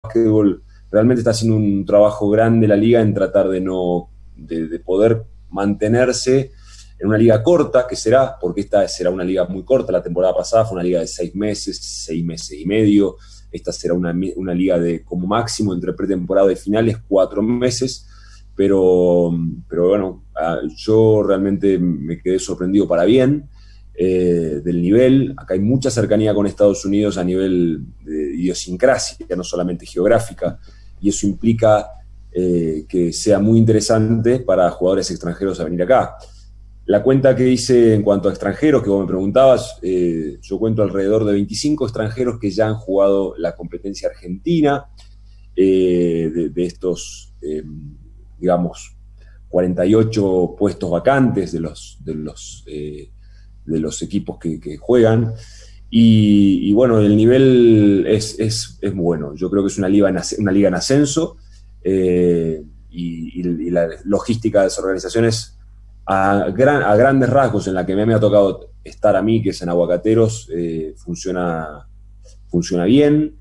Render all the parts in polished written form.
básquetbol realmente está haciendo un trabajo grande la liga en tratar de poder mantenerse en una liga corta, que será, porque esta será una liga muy corta. La temporada pasada fue una liga de 6 meses y medio. Esta será una liga de como máximo entre pretemporada y finales 4 meses, pero bueno, yo realmente me quedé sorprendido para bien del nivel. Acá hay mucha cercanía con Estados Unidos a nivel de idiosincrasia, no solamente geográfica, y eso implica que sea muy interesante para jugadores extranjeros a venir acá. La cuenta que hice en cuanto a extranjeros, que vos me preguntabas, yo cuento alrededor de 25 extranjeros que ya han jugado la competencia argentina, de estos, digamos, 48 puestos vacantes de los equipos que juegan. Y bueno, el nivel es bueno. Yo creo que es una liga en ascenso, y la logística de las organizaciones a grandes rasgos en la que me ha tocado estar a mí, que es en Aguacateros, funciona bien.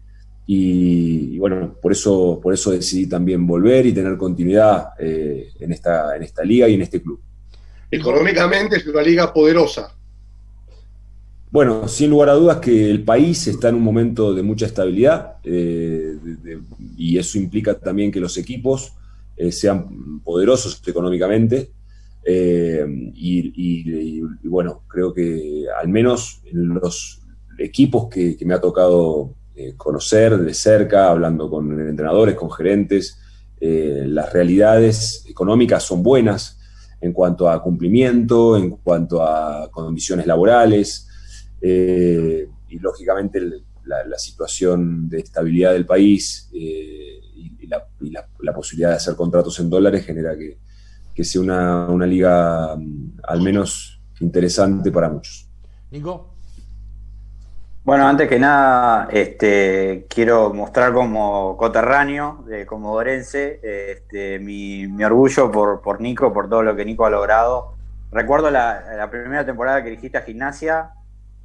Y bueno, por eso decidí también volver y tener continuidad en esta liga y en este club. Económicamente es una liga poderosa. Bueno, sin lugar a dudas que el país está en un momento de mucha estabilidad, y eso implica también que los equipos sean poderosos económicamente. Y bueno, creo que al menos en los equipos que me ha tocado conocer de cerca, hablando con entrenadores, con gerentes, las realidades económicas son buenas en cuanto a cumplimiento, en cuanto a condiciones laborales. Y lógicamente la situación de estabilidad del país, y la posibilidad de hacer contratos en dólares genera que sea una liga al menos interesante para muchos. Nico. Bueno, antes que nada, quiero mostrar como coterráneo, comodorense, mi orgullo por Nico, por todo lo que Nico ha logrado. Recuerdo la primera temporada que dirigiste a Gimnasia,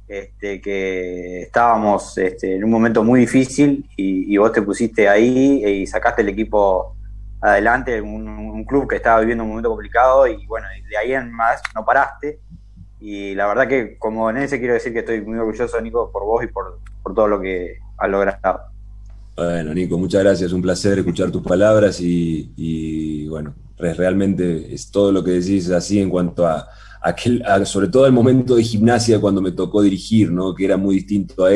que estábamos en un momento muy difícil y vos te pusiste ahí y sacaste el equipo adelante, un club que estaba viviendo un momento complicado y bueno, de ahí en más no paraste. Y la verdad que como en ese quiero decir que estoy muy orgulloso, Nico, por vos y por todo lo que has logrado. Bueno, Nico, muchas gracias. Un placer escuchar tus palabras y bueno, realmente es todo lo que decís así en cuanto sobre todo el momento de Gimnasia cuando me tocó dirigir, ¿no? Que era muy distinto a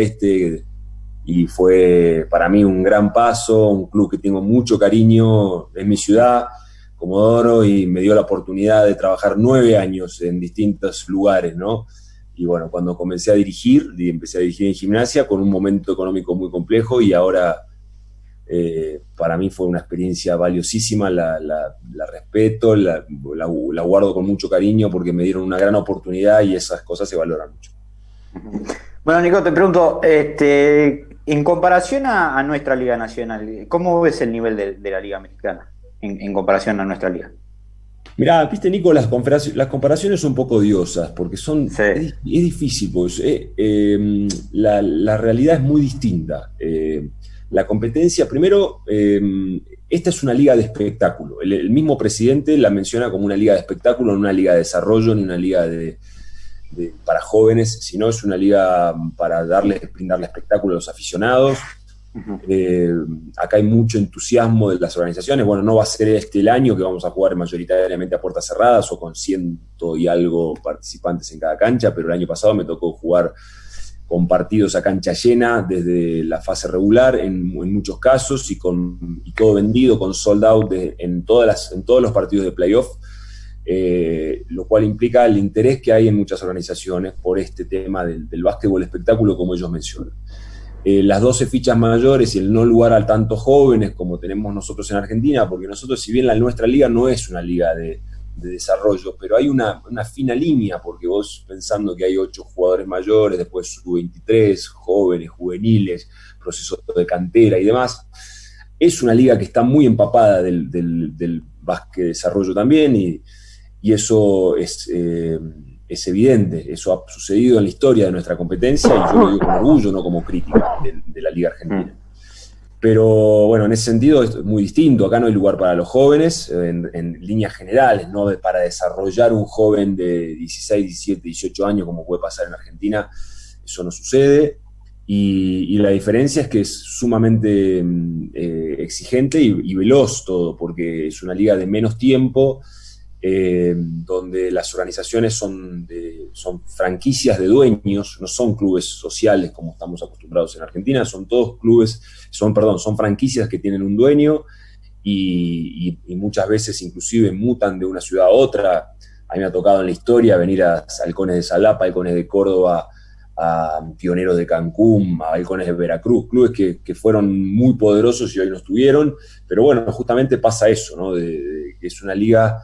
y fue para mí un gran paso, un club que tengo mucho cariño, es mi ciudad, Comodoro, y me dio la oportunidad de trabajar 9 años en distintos lugares, ¿no? Y bueno, cuando comencé a dirigir, empecé a dirigir en Gimnasia con un momento económico muy complejo y ahora para mí fue una experiencia valiosísima, la respeto, la guardo con mucho cariño porque me dieron una gran oportunidad y esas cosas se valoran mucho. Bueno, Nico, te pregunto, en comparación a nuestra Liga Nacional, ¿cómo ves el nivel de la Liga Mexicana en comparación a nuestra liga? Mirá, viste, Nico, las comparaciones son un poco odiosas, porque Sí. es difícil, pues, la realidad es muy distinta. La competencia, primero, esta es una liga de espectáculo. El mismo presidente la menciona como una liga de espectáculo, no una liga de desarrollo, ni una liga para jóvenes, sino es una liga para brindarle espectáculo a los aficionados. Acá hay mucho entusiasmo de las organizaciones. Bueno, no va a ser el año que vamos a jugar mayoritariamente a puertas cerradas o con 100 y algo participantes en cada cancha, pero el año pasado me tocó jugar con partidos a cancha llena desde la fase regular en muchos casos y todo vendido, con sold out en todos los partidos de playoff, lo cual implica el interés que hay en muchas organizaciones por este tema del básquetbol espectáculo, como ellos mencionan. Las 12 fichas mayores y el no lugar a tantos jóvenes como tenemos nosotros en Argentina, porque nosotros, si bien nuestra liga no es una liga de desarrollo, pero hay una fina línea, porque vos pensando que hay 8 jugadores mayores, después sub-23, jóvenes, juveniles, procesos de cantera y demás, es una liga que está muy empapada del básquet desarrollo también, y eso es evidente. Eso ha sucedido en la historia de nuestra competencia y yo lo digo con orgullo, no como crítica de la Liga Argentina. Pero bueno, en ese sentido es muy distinto. Acá no hay lugar para los jóvenes, en líneas generales, ¿no? Para desarrollar un joven de 16, 17, 18 años, como puede pasar en Argentina, eso no sucede. Y la diferencia es que es sumamente exigente y veloz todo, porque es una liga de menos tiempo, donde las organizaciones son franquicias de dueños, no son clubes sociales como estamos acostumbrados en Argentina, son todos clubes, son franquicias que tienen un dueño y muchas veces inclusive mutan de una ciudad a otra. A mí me ha tocado en la historia venir a Halcones de Xalapa, Halcones de Córdoba, a Pioneros de Cancún, a Halcones de Veracruz, clubes que fueron muy poderosos y hoy no estuvieron, pero bueno, justamente pasa eso, ¿no? Que es una liga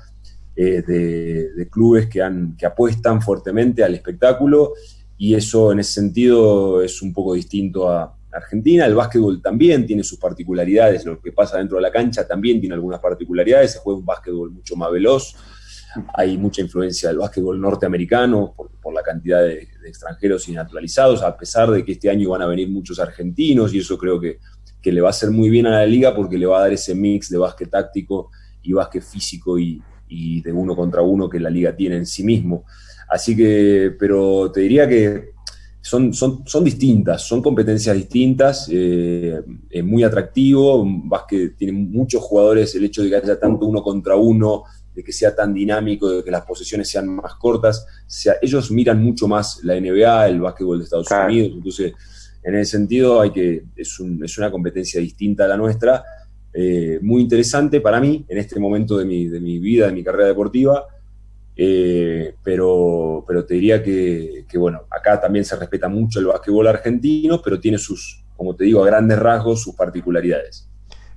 de clubes que apuestan fuertemente al espectáculo, y eso en ese sentido es un poco distinto a Argentina. El básquetbol también tiene sus particularidades, lo que pasa dentro de la cancha también tiene algunas particularidades, se juega un básquetbol mucho más veloz, hay mucha influencia del básquetbol norteamericano por la cantidad de extranjeros y naturalizados, a pesar de que este año van a venir muchos argentinos, y eso creo que le va a hacer muy bien a la liga, porque le va a dar ese mix de básquet táctico y básquet físico y de uno contra uno que la liga tiene en sí mismo. Así que, pero te diría que son distintas, son competencias distintas, es muy atractivo, básquet tiene muchos jugadores, el hecho de que haya tanto uno contra uno, de que sea tan dinámico, de que las posesiones sean más cortas, ellos miran mucho más la NBA, el básquetbol de Estados Unidos, entonces en ese sentido es una competencia distinta a la nuestra, muy interesante para mí en este momento de mi vida, de mi carrera deportiva, pero te diría que bueno, acá también se respeta mucho el básquetbol argentino, pero tiene como te digo, a grandes rasgos, sus particularidades.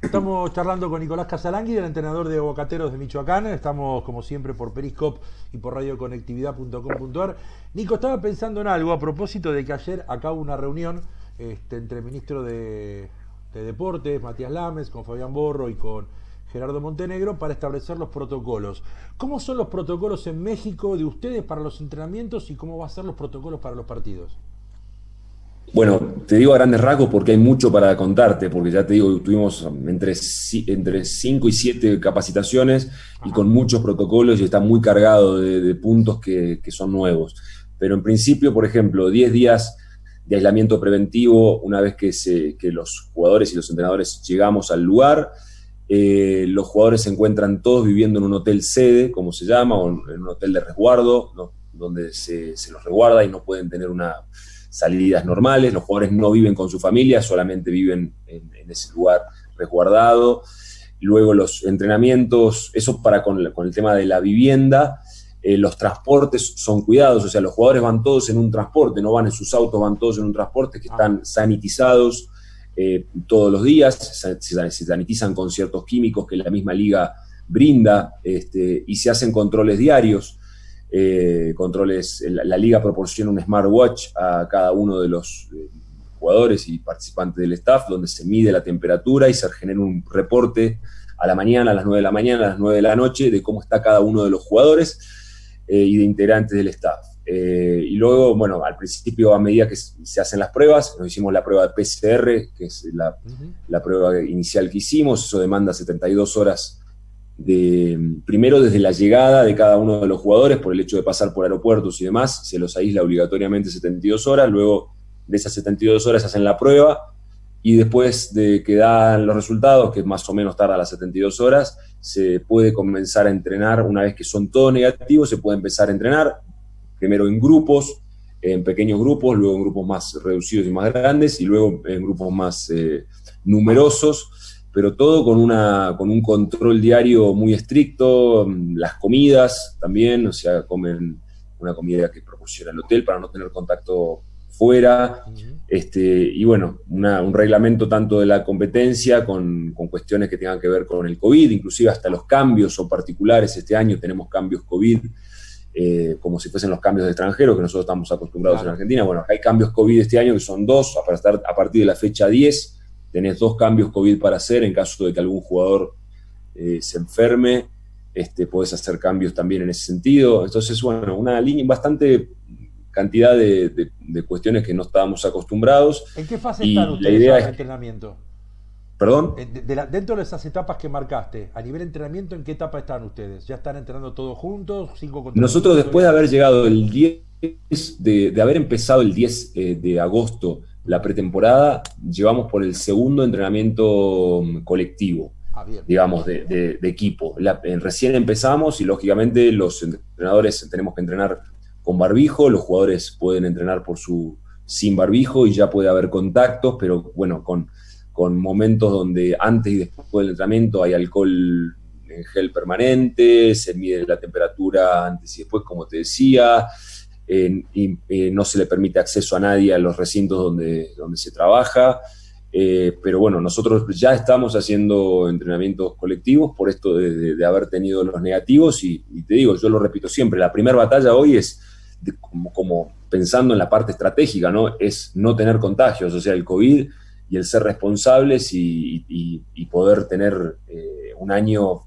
Estamos charlando con Nicolás Casalangui, el entrenador de Bocateros de Michoacán. Estamos, como siempre, por Periscope y por radioconectividad.com.ar. Nico, estaba pensando en algo a propósito de que ayer acá hubo una reunión entre el ministro de Deportes, Matías Lames, con Fabián Borro y con Gerardo Montenegro, para establecer los protocolos. ¿Cómo son los protocolos en México de ustedes para los entrenamientos y cómo van a ser los protocolos para los partidos? Bueno, te digo a grandes rasgos porque hay mucho para contarte, porque ya te digo, tuvimos entre 5 y 7 capacitaciones y con muchos protocolos, y está muy cargado de puntos que son nuevos. Pero en principio, por ejemplo, 10 días de aislamiento preventivo una vez que los jugadores y los entrenadores llegamos al lugar. Los jugadores se encuentran todos viviendo en un hotel sede, como se llama, o en un hotel de resguardo, ¿no? Donde se los resguarda y no pueden tener salidas normales. Los jugadores no viven con su familia, solamente viven en ese lugar resguardado. Luego los entrenamientos, eso con el tema de la vivienda. Los transportes son cuidados, o sea, los jugadores van todos en un transporte, no van en sus autos, van todos en un transporte que están sanitizados todos los días, se sanitizan con ciertos químicos que la misma liga brinda, y se hacen controles diarios. La liga proporciona un smartwatch a cada uno de los jugadores y participantes del staff, donde se mide la temperatura y se genera un reporte a la mañana, a las 9 de la mañana, a las 9 de la noche, de cómo está cada uno de los jugadores y de integrantes del staff. Y luego, bueno, al principio, a medida que se hacen las pruebas, nos hicimos la prueba de PCR, que es la prueba inicial que hicimos. Eso demanda 72 horas primero desde la llegada de cada uno de los jugadores, por el hecho de pasar por aeropuertos y demás, se los aísla obligatoriamente 72 horas, luego de esas 72 horas hacen la prueba, y después de que dan los resultados, que más o menos tarda las 72 horas, se puede comenzar a entrenar. Una vez que son todos negativos, se puede empezar a entrenar, primero en grupos, en pequeños grupos, luego en grupos más reducidos y más grandes, y luego en grupos más numerosos, pero todo con un control diario muy estricto. Las comidas también, o sea, comen una comida que proporciona el hotel para no tener contacto fuera, y bueno, un reglamento tanto de la competencia con cuestiones que tengan que ver con el COVID, inclusive hasta los cambios son particulares. Este año tenemos cambios COVID, como si fuesen los cambios de extranjeros que nosotros estamos acostumbrados en Argentina. Bueno, acá hay cambios COVID este año que son 2, a partir de la fecha 10, tenés 2 cambios COVID para hacer en caso de que algún jugador se enferme, podés hacer cambios también en ese sentido. Entonces, bueno, una línea bastante cantidad de cuestiones que no estábamos acostumbrados. ¿En qué fase están ustedes en el entrenamiento? ¿Perdón? Dentro de esas etapas que marcaste, a nivel entrenamiento, ¿en qué etapa están ustedes? ¿Ya están entrenando todos juntos? ¿5 contra Nosotros 5 después de todavía? haber llegado el 10, de haber empezado el 10 de agosto la pretemporada, llevamos por el segundo entrenamiento colectivo, Ah, bien. digamos, de equipo. Recién empezamos y lógicamente los entrenadores tenemos que entrenar con barbijo, los jugadores pueden entrenar sin barbijo y ya puede haber contactos, pero bueno, con momentos donde antes y después del entrenamiento hay alcohol en gel permanente, se mide la temperatura antes y después, como te decía, y no se le permite acceso a nadie a los recintos donde se trabaja. Pero bueno, nosotros ya estamos haciendo entrenamientos colectivos por esto de haber tenido los negativos y te digo, yo lo repito siempre, la primera batalla hoy es como pensando en la parte estratégica, ¿no? Es no tener contagios, o sea, el COVID y el ser responsables y poder tener un año.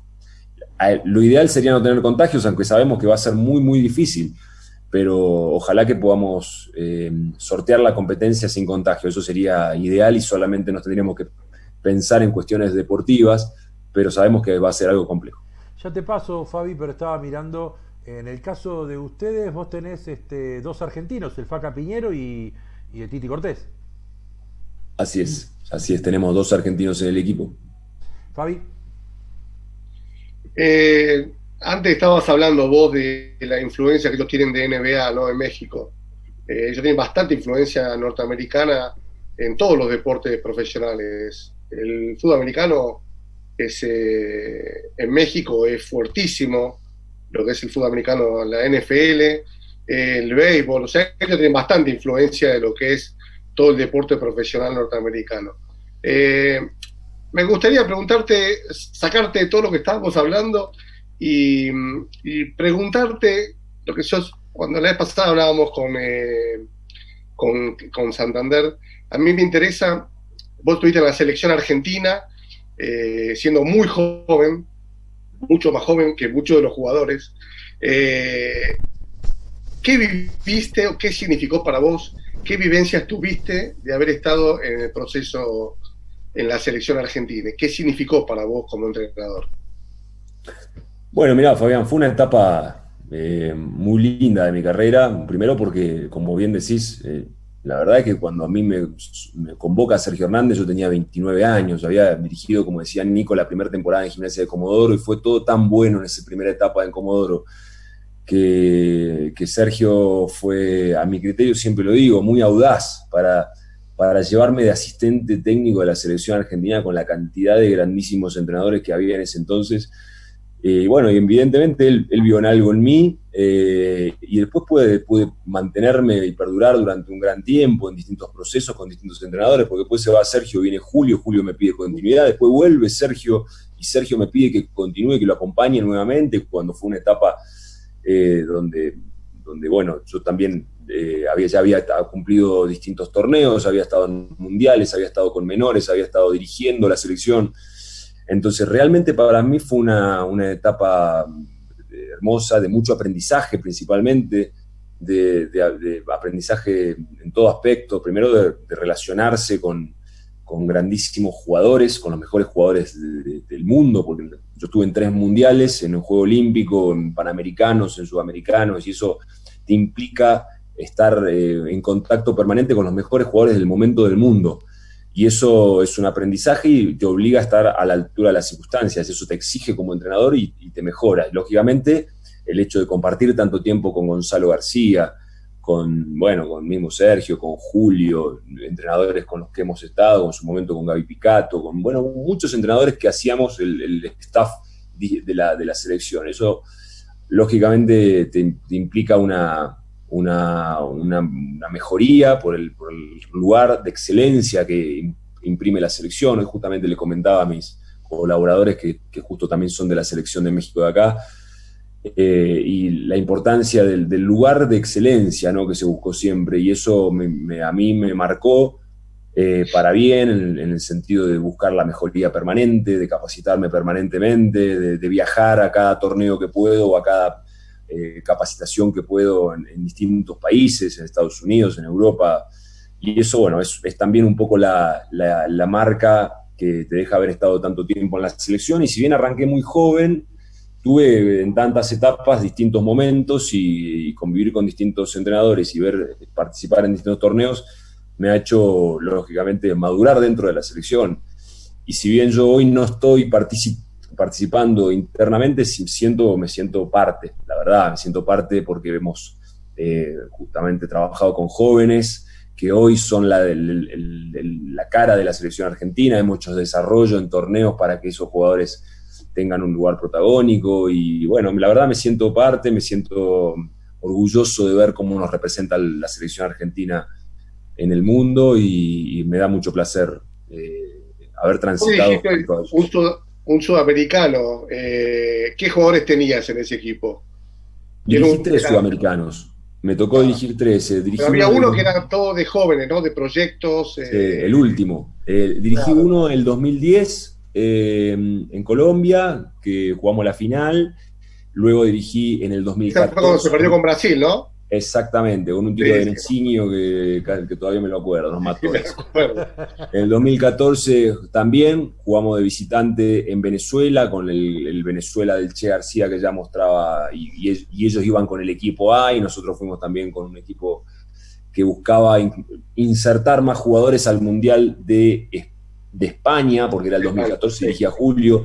Lo ideal sería no tener contagios, aunque sabemos que va a ser muy, muy difícil, pero ojalá que podamos sortear la competencia sin contagio. Eso sería ideal y solamente nos tendríamos que pensar en cuestiones deportivas, pero sabemos que va a ser algo complejo. Ya te paso, Fabi, pero estaba mirando, en el caso de ustedes, vos tenés 2 argentinos, el Faca Piñero y el Titi Cortés. Así es, tenemos 2 argentinos en el equipo. Fabi. Antes estabas hablando vos de la influencia que ellos tienen de NBA, ¿no? En México. Ellos tienen bastante influencia norteamericana en todos los deportes profesionales. El fútbol americano en México es fuertísimo, lo que es el fútbol americano, la NFL, el béisbol, o sea, ellos tienen bastante influencia de lo que es todo el deporte profesional norteamericano. Me gustaría preguntarte, sacarte de todo lo que estábamos hablando y preguntarte lo que cuando la vez pasada hablábamos con Santander, a mí me interesa, vos estuviste en la selección argentina, siendo muy joven, mucho más joven que muchos de los jugadores. ¿Qué viviste o qué significó para vos? ¿Qué vivencias tuviste de haber estado en el proceso en la selección argentina? ¿Qué significó para vos como entrenador? Bueno, mirá, Fabián, fue una etapa muy linda de mi carrera. Primero porque, como bien decís, la verdad es que cuando a mí me convoca Sergio Hernández, yo tenía 29 años, había dirigido, como decía Nico, la primera temporada en Gimnasia de Comodoro y fue todo tan bueno en esa primera etapa en Comodoro que Sergio fue, a mi criterio, siempre lo digo, muy audaz para llevarme de asistente técnico de la selección argentina con la cantidad de grandísimos entrenadores que había en ese entonces. Bueno, y evidentemente él vio en algo en mí y después pude mantenerme y perdurar durante un gran tiempo en distintos procesos con distintos entrenadores, porque después se va Sergio, viene Julio me pide continuidad, después vuelve Sergio y Sergio me pide que continúe, que lo acompañe nuevamente, cuando fue una etapa donde, bueno, yo también ya había cumplido distintos torneos, había estado en mundiales, había estado con menores, había estado dirigiendo la selección. Entonces, realmente para mí fue una etapa hermosa, de mucho aprendizaje principalmente, de aprendizaje en todo aspecto, primero de relacionarse con grandísimos jugadores, con los mejores jugadores del mundo, porque yo estuve en 3 mundiales, en el Juego Olímpico, en Panamericanos, en Sudamericanos, y eso te implica estar en contacto permanente con los mejores jugadores del momento del mundo. Y eso es un aprendizaje y te obliga a estar a la altura de las circunstancias. Eso te exige como entrenador y te mejora. Y lógicamente, el hecho de compartir tanto tiempo con Gonzalo García, con mismo Sergio, con Julio, entrenadores con los que hemos estado, en su momento con Gaby Picato, con muchos entrenadores que hacíamos el staff de la selección. Eso, lógicamente, te implica una mejoría por el lugar de excelencia que imprime la selección. Hoy justamente le comentaba a mis colaboradores que justo también son de la selección de México de acá, y la importancia del lugar de excelencia, ¿no?, que se buscó siempre, y eso a mí me marcó para bien, en el sentido de buscar la mejoría permanente, de capacitarme permanentemente, de viajar a cada torneo que puedo o a cada capacitación que puedo en distintos países, en Estados Unidos, en Europa, y eso, bueno, es también un poco la marca que te deja haber estado tanto tiempo en la selección, y si bien arranqué muy joven, tuve en tantas etapas distintos momentos y convivir con distintos entrenadores y ver participar en distintos torneos me ha hecho, lógicamente, madurar dentro de la selección. Y si bien yo hoy no estoy participando internamente, me siento parte, la verdad, me siento parte porque hemos justamente trabajado con jóvenes que hoy son la cara de la selección argentina, hemos hecho desarrollo en torneos para que esos jugadores tengan un lugar protagónico, y bueno, la verdad me siento parte, me siento orgulloso de ver cómo nos representa la selección argentina en el mundo, y me da mucho placer haber transitado. Un sudamericano, ¿qué jugadores tenías en ese equipo? Dirigí 3 sudamericanos. Me tocó dirigir 13. Pero había uno que era todo de jóvenes, ¿no? De proyectos. El último. Dirigí uno en el 2010 en Colombia, que jugamos la final. Luego dirigí en el 2014. Fue cuando se perdió con Brasil, ¿no? Exactamente, con un tiro de Necinho que todavía me lo acuerdo, nos mató eso. En el 2014 también jugamos de visitante en Venezuela, con el Venezuela del Che García, que ya mostraba, y ellos iban con el equipo A, y nosotros fuimos también con un equipo que buscaba insertar más jugadores al Mundial de España, porque era el 2014, dirigía Julio.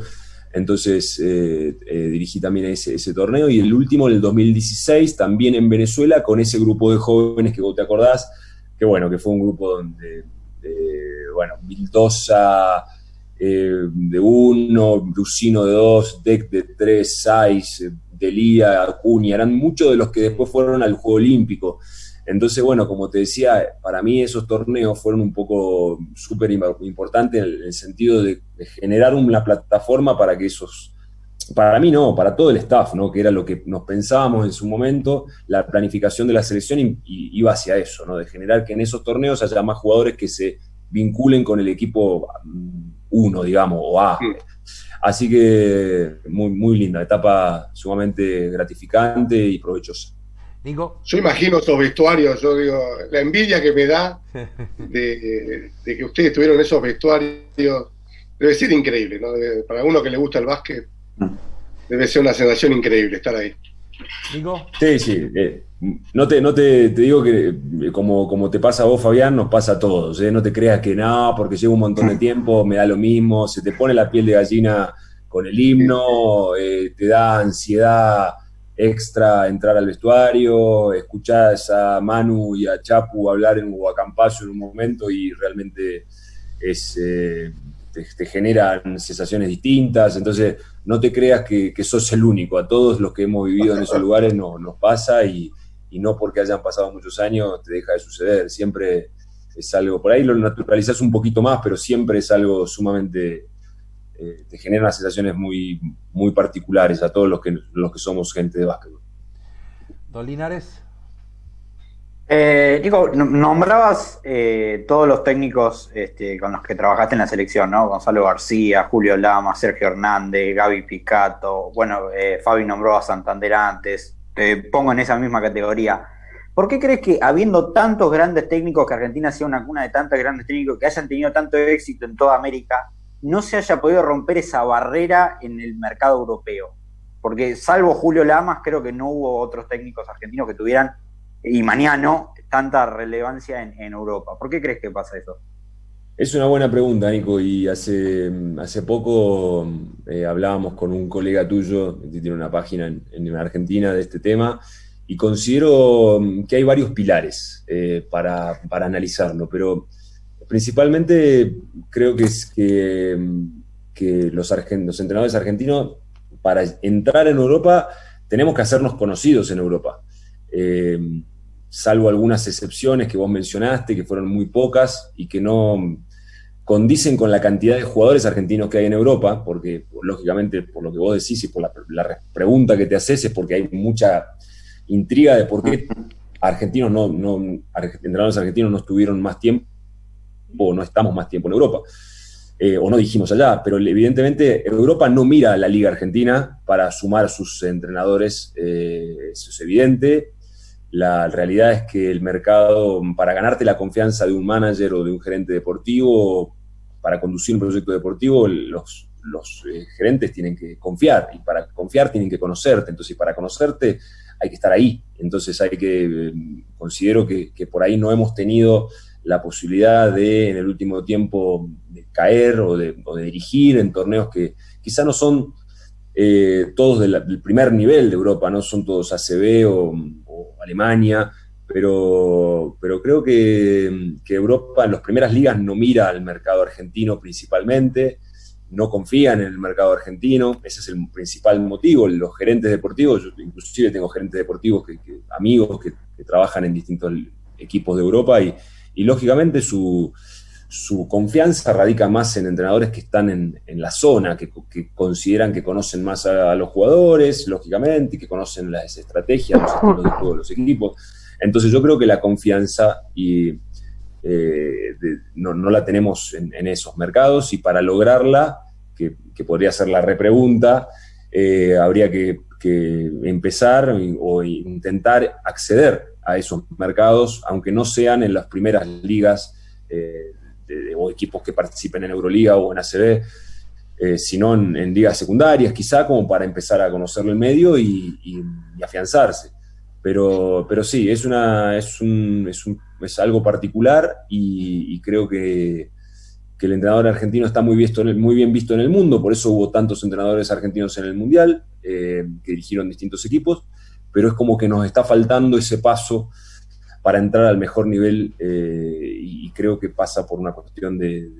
Entonces dirigí también ese torneo, y el último, el 2016, también en Venezuela, con ese grupo de jóvenes que vos te acordás, que bueno, que fue un grupo donde, Vildosa de 1, Brusino de 2, Deck de 3, Saiz, Delía, Acuña, eran muchos de los que después fueron al Juego Olímpico. Entonces, bueno, como te decía, para mí esos torneos fueron un poco súper importantes en el sentido de generar una plataforma para que para mí no, para todo el staff, ¿no? Que era lo que nos pensábamos en su momento, la planificación de la selección y iba hacia eso, ¿no? De generar que en esos torneos haya más jugadores que se vinculen con el equipo 1, digamos, o A. Así que muy, muy linda, etapa sumamente gratificante y provechosa. Nico. Yo imagino esos vestuarios, yo digo, la envidia que me da de que ustedes tuvieron esos vestuarios debe ser increíble, ¿no? Para uno que le gusta el básquet, debe ser una sensación increíble estar ahí. Nico. Sí. No te digo que como te pasa a vos, Fabián, nos pasa a todos. No te creas que no, porque llevo un montón de tiempo, me da lo mismo, se te pone la piel de gallina con el himno, te da ansiedad extra entrar al vestuario, escuchar a Manu y a Chapu hablar en Huacampayo en un momento, y realmente te generan sensaciones distintas. Entonces no te creas que sos el único, a todos los que hemos vivido en esos lugares nos pasa, y no porque hayan pasado muchos años te deja de suceder, siempre es algo, por ahí lo naturalizás un poquito más, pero siempre es algo sumamente, te genera unas sensaciones muy, muy particulares a todos los que somos gente de básquetbol. Don Linares. Nico, nombrabas todos los técnicos con los que trabajaste en la selección, ¿no? Gonzalo García, Julio Lama, Sergio Hernández, Gaby Picato, Fabi nombró a Santander antes, te pongo en esa misma categoría. ¿Por qué crees que, habiendo tantos grandes técnicos, que Argentina sea una cuna de tantos grandes técnicos, que hayan tenido tanto éxito en toda América, no se haya podido romper esa barrera en el mercado europeo? Porque salvo Julio Lamas, creo que no hubo otros técnicos argentinos que tuvieran, y Mañano, tanta relevancia en Europa. ¿Por qué crees que pasa eso? Es una buena pregunta, Nico, y hace poco hablábamos con un colega tuyo que tiene una página en Argentina de este tema, y considero que hay varios pilares para analizarlo, pero principalmente creo que es que los entrenadores argentinos, para entrar en Europa, tenemos que hacernos conocidos en Europa. Salvo algunas excepciones que vos mencionaste, que fueron muy pocas y que no condicen con la cantidad de jugadores argentinos que hay en Europa, porque lógicamente, por lo que vos decís y por la pregunta que te haces, es porque hay mucha intriga de por qué entrenadores argentinos no estuvieron más tiempo, o no estamos más tiempo en Europa, o no dijimos allá, pero evidentemente Europa no mira a la Liga Argentina para sumar sus entrenadores, eso es evidente. La realidad es que el mercado, para ganarte la confianza de un manager o de un gerente deportivo, para conducir un proyecto deportivo los gerentes tienen que confiar, y para confiar tienen que conocerte, entonces para conocerte hay que estar ahí, entonces considero que por ahí no hemos tenido la posibilidad de, en el último tiempo, de caer o de dirigir en torneos que quizá no son todos del primer nivel de Europa, no son todos ACB o Alemania, pero creo que Europa en las primeras ligas no mira al mercado argentino principalmente, no confían en el mercado argentino, ese es el principal motivo. Los gerentes deportivos, yo inclusive tengo gerentes deportivos, amigos que trabajan en distintos equipos de Europa y lógicamente su confianza radica más en entrenadores que están en la zona, que consideran que conocen más a los jugadores, lógicamente, y que conocen las estrategias, los estilos de juego de los equipos. Entonces yo creo que la confianza no la tenemos en esos mercados, y para lograrla, que podría ser la repregunta, habría que empezar o intentar acceder a esos mercados, aunque no sean en las primeras ligas o equipos que participen en Euroliga o en ACB, sino en ligas secundarias, quizá como para empezar a conocerlo el medio y afianzarse. Pero sí, es algo particular, y creo que el entrenador argentino está muy bien visto en el mundo, por eso hubo tantos entrenadores argentinos en el Mundial, que dirigieron distintos equipos, pero es como que nos está faltando ese paso para entrar al mejor nivel, y creo que pasa por una cuestión de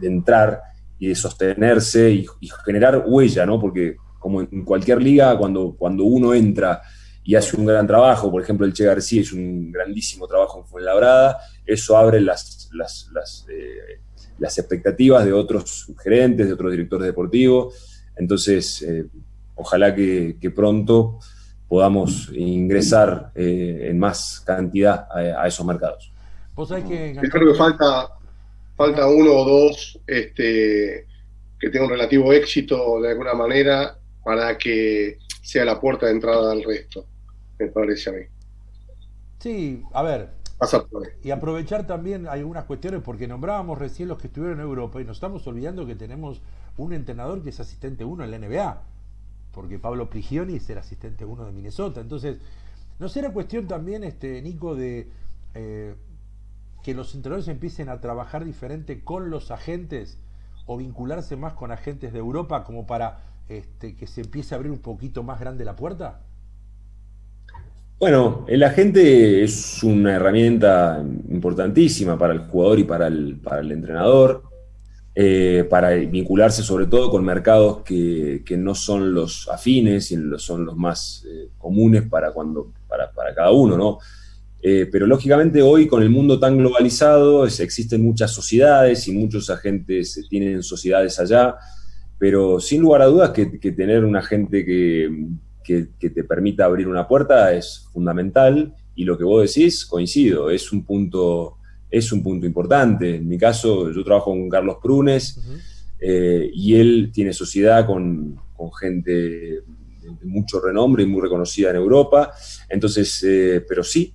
entrar y de sostenerse y generar huella, ¿no? Porque como en cualquier liga, cuando uno entra y hace un gran trabajo, por ejemplo el Che García hizo un grandísimo trabajo en Fuenlabrada, eso abre las expectativas de otros gerentes, de otros directores deportivos. Entonces ojalá que pronto podamos ingresar en más cantidad a esos mercados. ¿Vos sabés que yo creo que falta uno o dos que tengan un relativo éxito de alguna manera para que sea la puerta de entrada al resto, me parece a mí. Sí, a ver, Pasa por ahí. y aprovechar también algunas cuestiones, porque nombrábamos recién los que estuvieron en Europa y nos estamos olvidando que tenemos un entrenador que es asistente 1 en la NBA, porque Pablo Prigioni es el asistente 1 de Minnesota. Entonces, ¿no será cuestión también, Nico, de que los entrenadores empiecen a trabajar diferente con los agentes o vincularse más con agentes de Europa como para que se empiece a abrir un poquito más grande la puerta? Bueno, el agente es una herramienta importantísima para el jugador y para el entrenador, para vincularse sobre todo con mercados que no son los afines y son los más comunes para cada uno, ¿no? Pero lógicamente hoy, con el mundo tan globalizado, existen muchas sociedades y muchos agentes tienen sociedades allá, pero sin lugar a dudas que tener un agente que te permita abrir una puerta es fundamental, y lo que vos decís, coincido, es un punto importante. En mi caso, yo trabajo con Carlos Prunes, y él tiene sociedad con gente de mucho renombre y muy reconocida en Europa. Entonces, pero sí,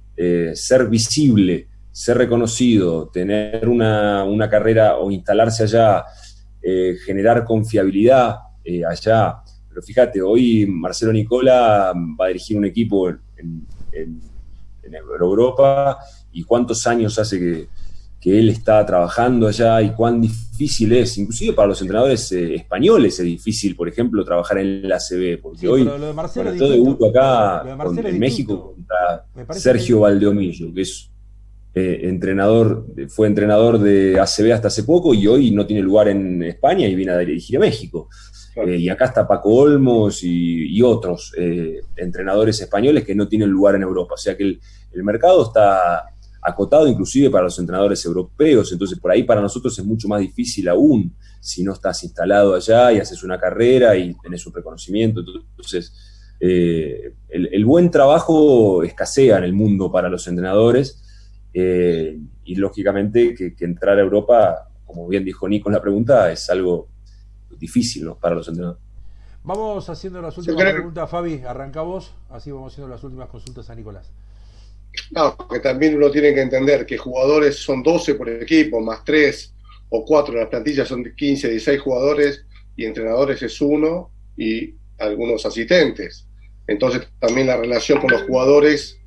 ser visible, ser reconocido, tener una carrera o instalarse allá, generar confiabilidad allá. Pero fíjate, hoy Marcelo Nicola va a dirigir un equipo en Europa, y cuántos años hace que él está trabajando allá, y cuán difícil es, inclusive para los entrenadores españoles es difícil, por ejemplo, trabar en la ACB, porque sí, hoy, sobre todo debuto acá en México contra Sergio Valdeomillo, que es fue entrenador de ACB hasta hace poco, y hoy no tiene lugar en España y viene a dirigir a México. Y acá está Paco Olmos y otros entrenadores españoles que no tienen lugar en Europa. O sea que el mercado está acotado inclusive para los entrenadores europeos. Entonces por ahí para nosotros es mucho más difícil aún si no estás instalado allá y haces una carrera y tenés un reconocimiento. Entonces el buen trabajo escasea en el mundo para los entrenadores, y lógicamente que entrar a Europa, como bien dijo Nico en la pregunta, es algo difícil, ¿no?, para los entrenadores. Vamos haciendo las últimas preguntas, Fabi, arranca vos, así vamos haciendo las últimas consultas a Nicolás. No, que también uno tiene que entender que jugadores son 12 por equipo, más 3 o 4, las plantillas son de 15, 16 jugadores y entrenadores es 1 y algunos asistentes. Entonces también la relación con los jugadores,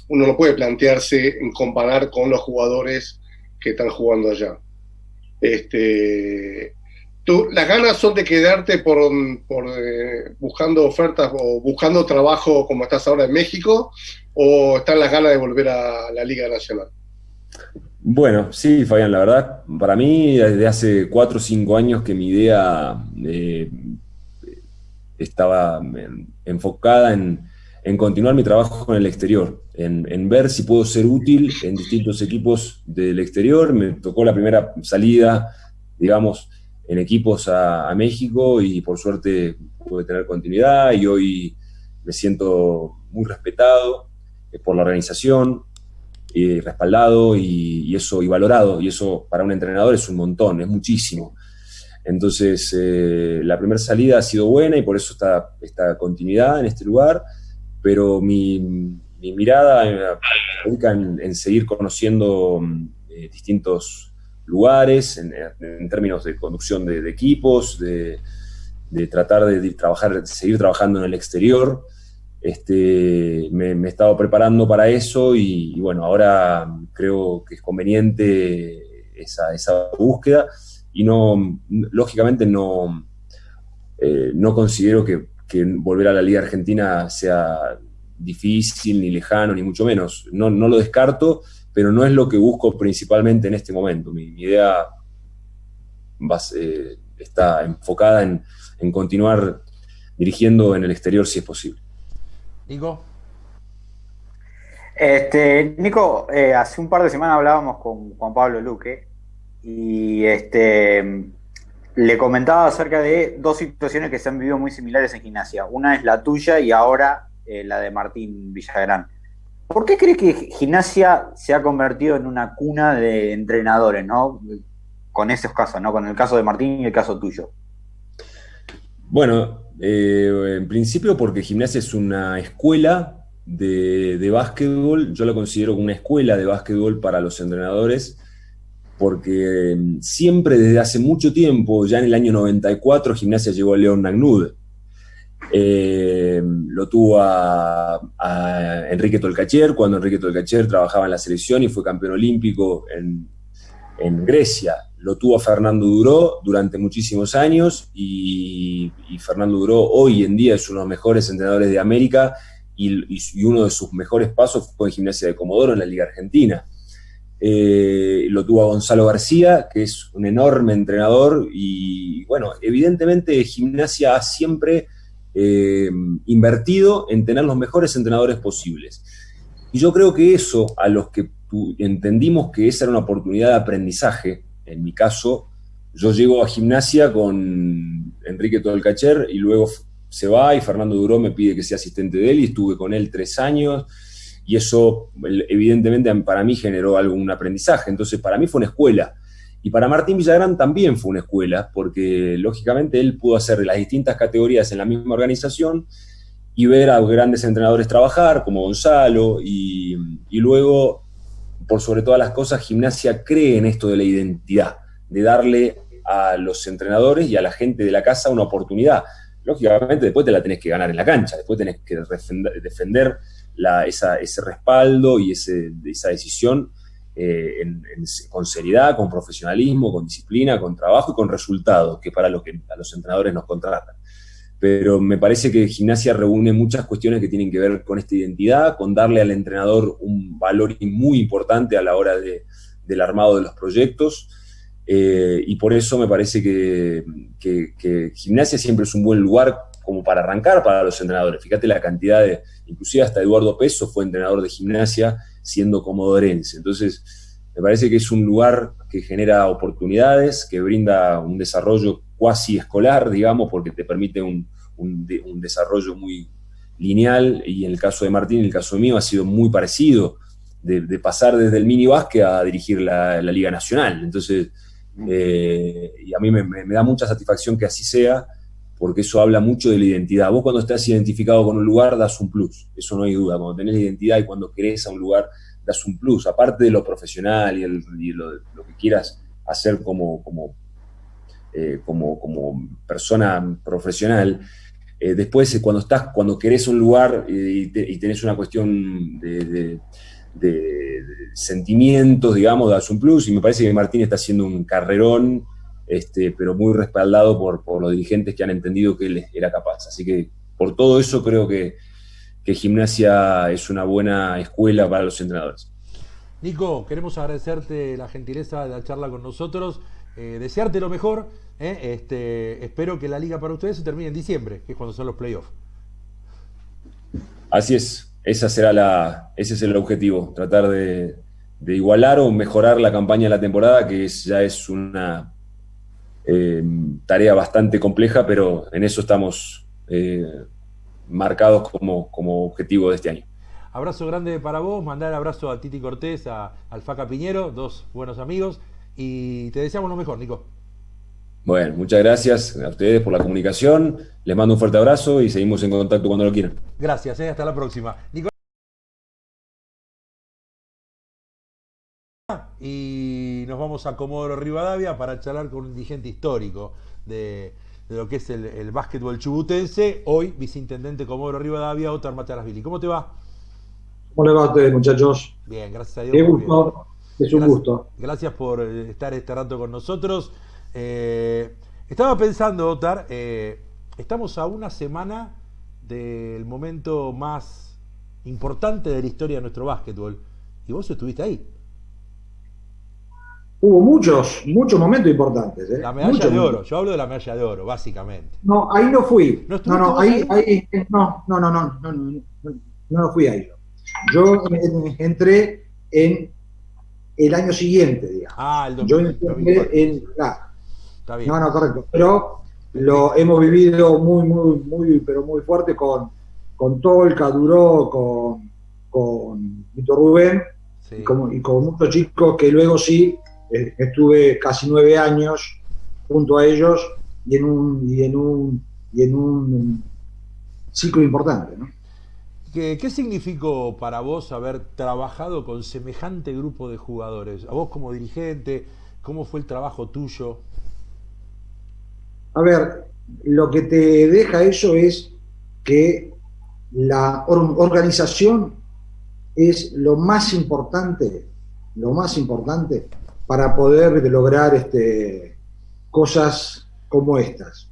uno no puede plantearse en comparar con los jugadores que están jugando allá. ¿Las ganas son de quedarte por buscando ofertas o buscando trabajo como estás ahora en México, o están las ganas de volver a la Liga Nacional? Bueno, sí, Fabián, la verdad, para mí desde hace 4 o 5 años que mi idea estaba enfocada en continuar mi trabajo en el exterior, en ver si puedo ser útil en distintos equipos del exterior. Me tocó la primera salida, digamos, en equipos a México y por suerte pude tener continuidad y hoy me siento muy respetado por la organización, respaldado y eso y valorado, y eso para un entrenador es un montón, es muchísimo. Entonces la primera salida ha sido buena y por eso esta continuidad en este lugar, pero mi mirada radica en seguir conociendo distintos lugares en términos de conducción de equipos, de tratar de seguir trabajando en el exterior. Me he estado preparando para eso y bueno, ahora creo que es conveniente esa búsqueda y lógicamente no considero que volver a la Liga Argentina sea difícil, ni lejano, ni mucho menos. No lo descarto, pero no es lo que busco principalmente en este momento. Mi idea está enfocada en continuar dirigiendo en el exterior si es posible. Nico. Nico, hace un par de semanas hablábamos con Juan Pablo Luque y le comentaba acerca de 2 situaciones que se han vivido muy similares en Gimnasia. Una es la tuya y ahora la de Martín Villagrán. ¿Por qué crees que Gimnasia se ha convertido en una cuna de entrenadores, ¿no? Con esos casos, ¿no? Con el caso de Martín y el caso tuyo. Bueno, en principio porque Gimnasia es una escuela de básquetbol. Yo lo considero como una escuela de básquetbol para los entrenadores, porque siempre desde hace mucho tiempo, ya en el año 94, Gimnasia llegó a León Nagnude. Lo tuvo a Enrique Tolcacher, cuando Enrique Tolcacher trabajaba en la selección y fue campeón olímpico en Grecia. Lo tuvo a Fernando Duró durante muchísimos años y Fernando Duró hoy en día es uno de los mejores entrenadores de América y uno de sus mejores pasos fue en Gimnasia de Comodoro en la Liga Argentina. Lo tuvo a Gonzalo García, que es un enorme entrenador y bueno, evidentemente Gimnasia ha siempre invertido en tener los mejores entrenadores posibles. Y yo creo que eso, a los que entendimos que esa era una oportunidad de aprendizaje, en mi caso, yo llego a Gimnasia con Enrique Tolcacher y luego se va y Fernando Duró me pide que sea asistente de él y estuve con él 3 años y eso evidentemente para mí generó algún aprendizaje. Entonces para mí fue una escuela. Y para Martín Villagrán también fue una escuela, porque lógicamente él pudo hacer las distintas categorías en la misma organización y ver a grandes entrenadores trabajar, como Gonzalo, y luego, por sobre todas las cosas, Gimnasia cree en esto de la identidad, de darle a los entrenadores y a la gente de la casa una oportunidad. Lógicamente después te la tenés que ganar en la cancha, después tenés que defender ese respaldo y esa decisión con seriedad, con profesionalismo, con disciplina, con trabajo y con resultados, que para lo que a los entrenadores nos contratan. Pero me parece que Gimnasia reúne muchas cuestiones que tienen que ver con esta identidad, con darle al entrenador un valor muy importante a la hora del armado de los proyectos, y por eso me parece que Gimnasia siempre es un buen lugar como para arrancar para los entrenadores. Fíjate la cantidad inclusive hasta Eduardo Peso fue entrenador de Gimnasia siendo comodorense. Entonces me parece que es un lugar que genera oportunidades, que brinda un desarrollo cuasi escolar, digamos, porque te permite un desarrollo muy lineal, y en el caso de Martín, en el caso mío, ha sido muy parecido, de pasar desde el mini básquet a dirigir la Liga Nacional. Entonces, y a mí me da mucha satisfacción que así sea, porque eso habla mucho de la identidad. Vos cuando estás identificado con un lugar das un plus, eso no hay duda. Cuando tenés identidad y cuando querés a un lugar das un plus, aparte de lo profesional y lo que quieras hacer como persona profesional. Después, cuando querés un lugar y tenés una cuestión de sentimientos, digamos, das un plus, y me parece que Martín está haciendo un carrerón, pero muy respaldado por los dirigentes que han entendido que él era capaz. Así que por todo eso creo que Gimnasia es una buena escuela para los entrenadores. Nico, queremos agradecerte la gentileza de la charla con nosotros, desearte lo mejor. Espero que la liga para ustedes se termine en diciembre, que es cuando son los playoffs. Así es, ese es el objetivo, tratar de igualar o mejorar la campaña de la temporada, que ya es una tarea bastante compleja, pero en eso estamos marcados como objetivo de este año. Abrazo grande para vos, mandar el abrazo a Titi Cortés, al Faca Piñero, dos buenos amigos, y te deseamos lo mejor, Nico. Bueno, muchas gracias a ustedes por la comunicación, les mando un fuerte abrazo y seguimos en contacto cuando lo quieran. Gracias, hasta la próxima. Nico. Y nos vamos a Comodoro Rivadavia para charlar con un dirigente histórico de lo que es el básquetbol chubutense, hoy viceintendente Comodoro Rivadavia, Óscar Matarasvili. ¿Cómo te va? ¿Cómo le va a ustedes, muchachos? Bien, gracias a Dios. Qué gusto, es un gusto. Gracias por estar este rato con nosotros. Estaba pensando, Óscar, estamos a una semana del momento más importante de la historia de nuestro básquetbol, y vos estuviste ahí. Hubo muchos momentos importantes. La medalla de oro, yo hablo de la medalla de oro, básicamente. No, ahí no fui. No, No fui ahí. Yo entré en el año siguiente, digamos. El 2000, yo entré Está bien. No, correcto. Pero lo hemos vivido pero muy fuerte con Tolca, Duró, con Víctor Rubén, sí. y con muchos chicos que luego sí estuve casi 9 años junto a ellos y en un ciclo importante, ¿no? ¿Qué significó para vos haber trabajado con semejante grupo de jugadores? A vos como dirigente, ¿cómo fue el trabajo tuyo? A ver, lo que te deja eso es que la organización es lo más importante para poder lograr cosas como estas.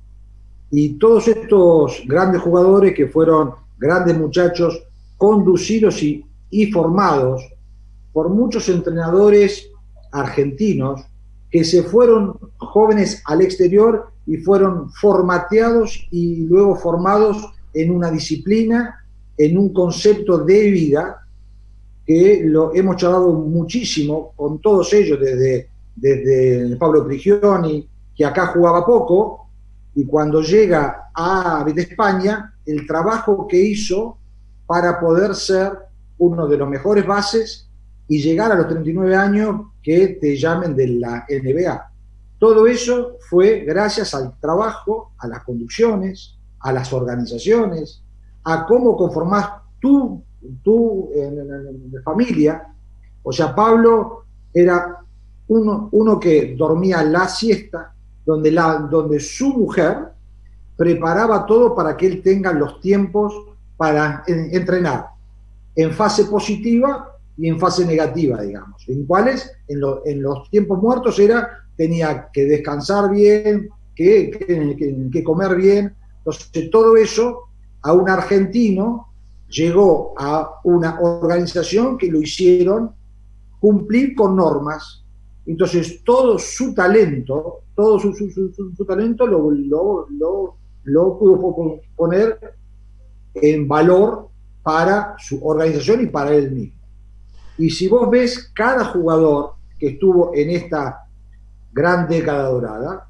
Y todos estos grandes jugadores que fueron grandes muchachos, conducidos y formados por muchos entrenadores argentinos que se fueron jóvenes al exterior y fueron formateados y luego formados en una disciplina, en un concepto de vida, que lo hemos charlado muchísimo con todos ellos, desde Pablo Prigioni, que acá jugaba poco, y cuando llega a España, el trabajo que hizo para poder ser uno de los mejores bases y llegar a los 39 años que te llamen de la NBA. Todo eso fue gracias al trabajo, a las conducciones, a las organizaciones, a cómo conformás tu familia. O sea, Pablo era uno que dormía la siesta, donde su mujer preparaba todo para que él tenga los tiempos para entrenar en fase positiva y en fase negativa, digamos, en cuales en los tiempos muertos tenía que descansar bien, que comer bien. Entonces todo eso a un argentino llegó a una organización que lo hicieron cumplir con normas. Entonces todo su talento lo pudo poner en valor para su organización y para él mismo. Y si vos ves cada jugador que estuvo en esta gran década dorada,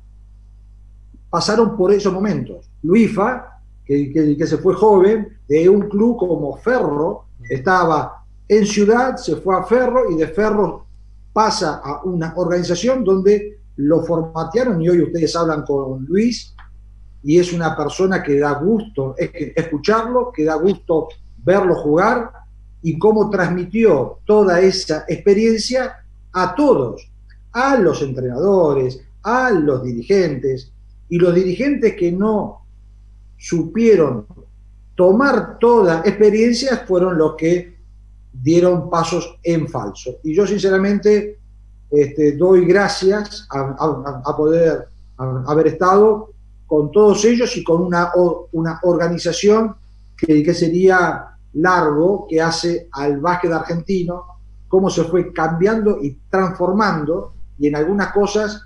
pasaron por esos momentos. Luifa, que se fue joven, de un club como Ferro, estaba en Ciudad, se fue a Ferro y de Ferro pasa a una organización donde lo formatearon, y hoy ustedes hablan con Luis y es una persona que da gusto escucharlo, que da gusto verlo jugar y cómo transmitió toda esa experiencia a todos. a los entrenadores, a los dirigentes, y los dirigentes que no supieron tomar toda experiencia fueron los que dieron pasos en falso. Y yo sinceramente doy gracias a poder haber estado con todos ellos y con una organización que sería largo, que hace al básquet argentino, cómo se fue cambiando y transformando, y en algunas cosas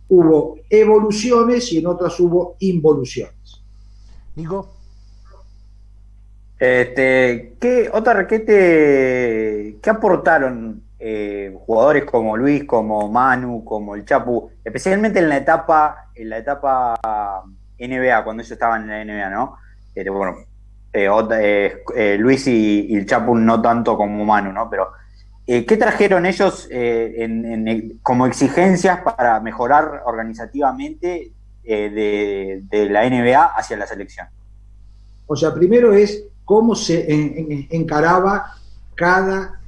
hubo evoluciones y en otras hubo involuciones. Nico. ¿Qué aportaron jugadores como Luis, como Manu, como el Chapu, especialmente en la etapa NBA, cuando ellos estaban en la NBA, ¿no? Luis y el Chapu no tanto como Manu, ¿no? Pero ¿qué trajeron ellos como exigencias para mejorar organizativamente de la NBA hacia la selección? O sea, primero es cómo se encaraba cada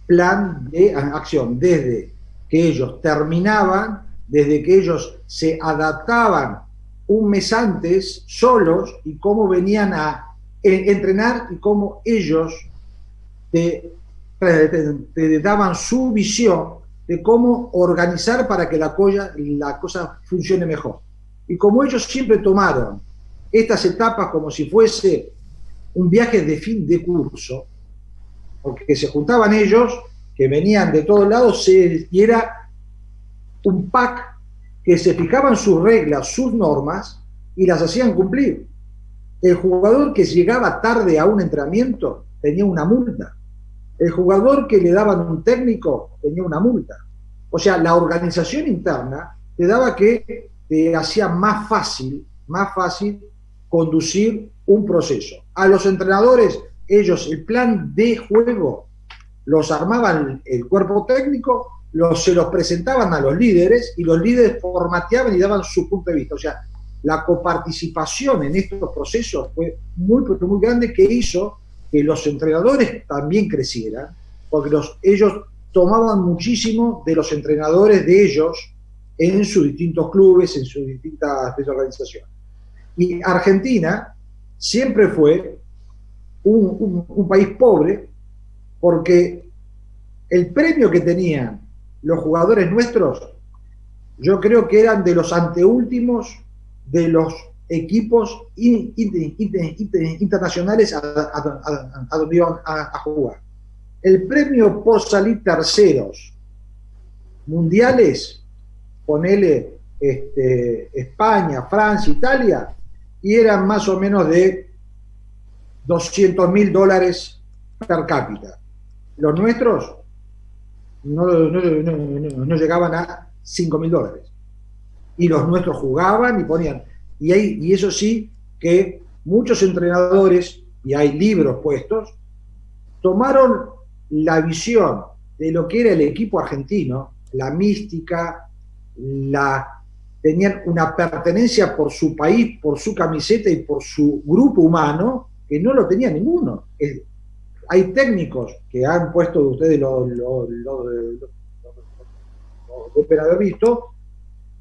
plan de acción, desde que ellos terminaban, desde que ellos se adaptaban un mes antes solos y cómo venían a entrenar y cómo ellos te daban su visión de cómo organizar para que la cosa funcione mejor. Y como ellos siempre tomaron estas etapas como si fuese un viaje de fin de curso, porque se juntaban ellos, que venían de todos lados, y era un pack que se fijaban sus reglas, sus normas, y las hacían cumplir. El jugador que llegaba tarde a un entrenamiento tenía una multa. El jugador que le daban un técnico tenía una multa. O sea, la organización interna te daba que te hacía más fácil conducir un proceso. A los entrenadores, ellos el plan de juego los armaban el cuerpo técnico, se los presentaban a los líderes y los líderes formateaban y daban su punto de vista. O sea, la coparticipación en estos procesos fue muy grande, que hizo que los entrenadores también crecieran, porque ellos tomaban muchísimo de los entrenadores de ellos en sus distintos clubes, en sus distintas organizaciones. Y Argentina siempre fue un país pobre, porque el premio que tenían los jugadores nuestros, yo creo que eran de los anteúltimos de los equipos internacionales a donde iban a jugar. El premio por salir terceros mundiales, ponele España, Francia, Italia, y eran más o menos de $200.000 per cápita. Los nuestros no llegaban a $5.000. Y los nuestros jugaban y ponían. Y eso sí, que muchos entrenadores, y hay libros puestos, tomaron la visión de lo que era el equipo argentino, la mística, tenían una pertenencia por su país, por su camiseta y por su grupo humano, que no lo tenía ninguno. Hay técnicos que han puesto, ustedes lo deben haber visto,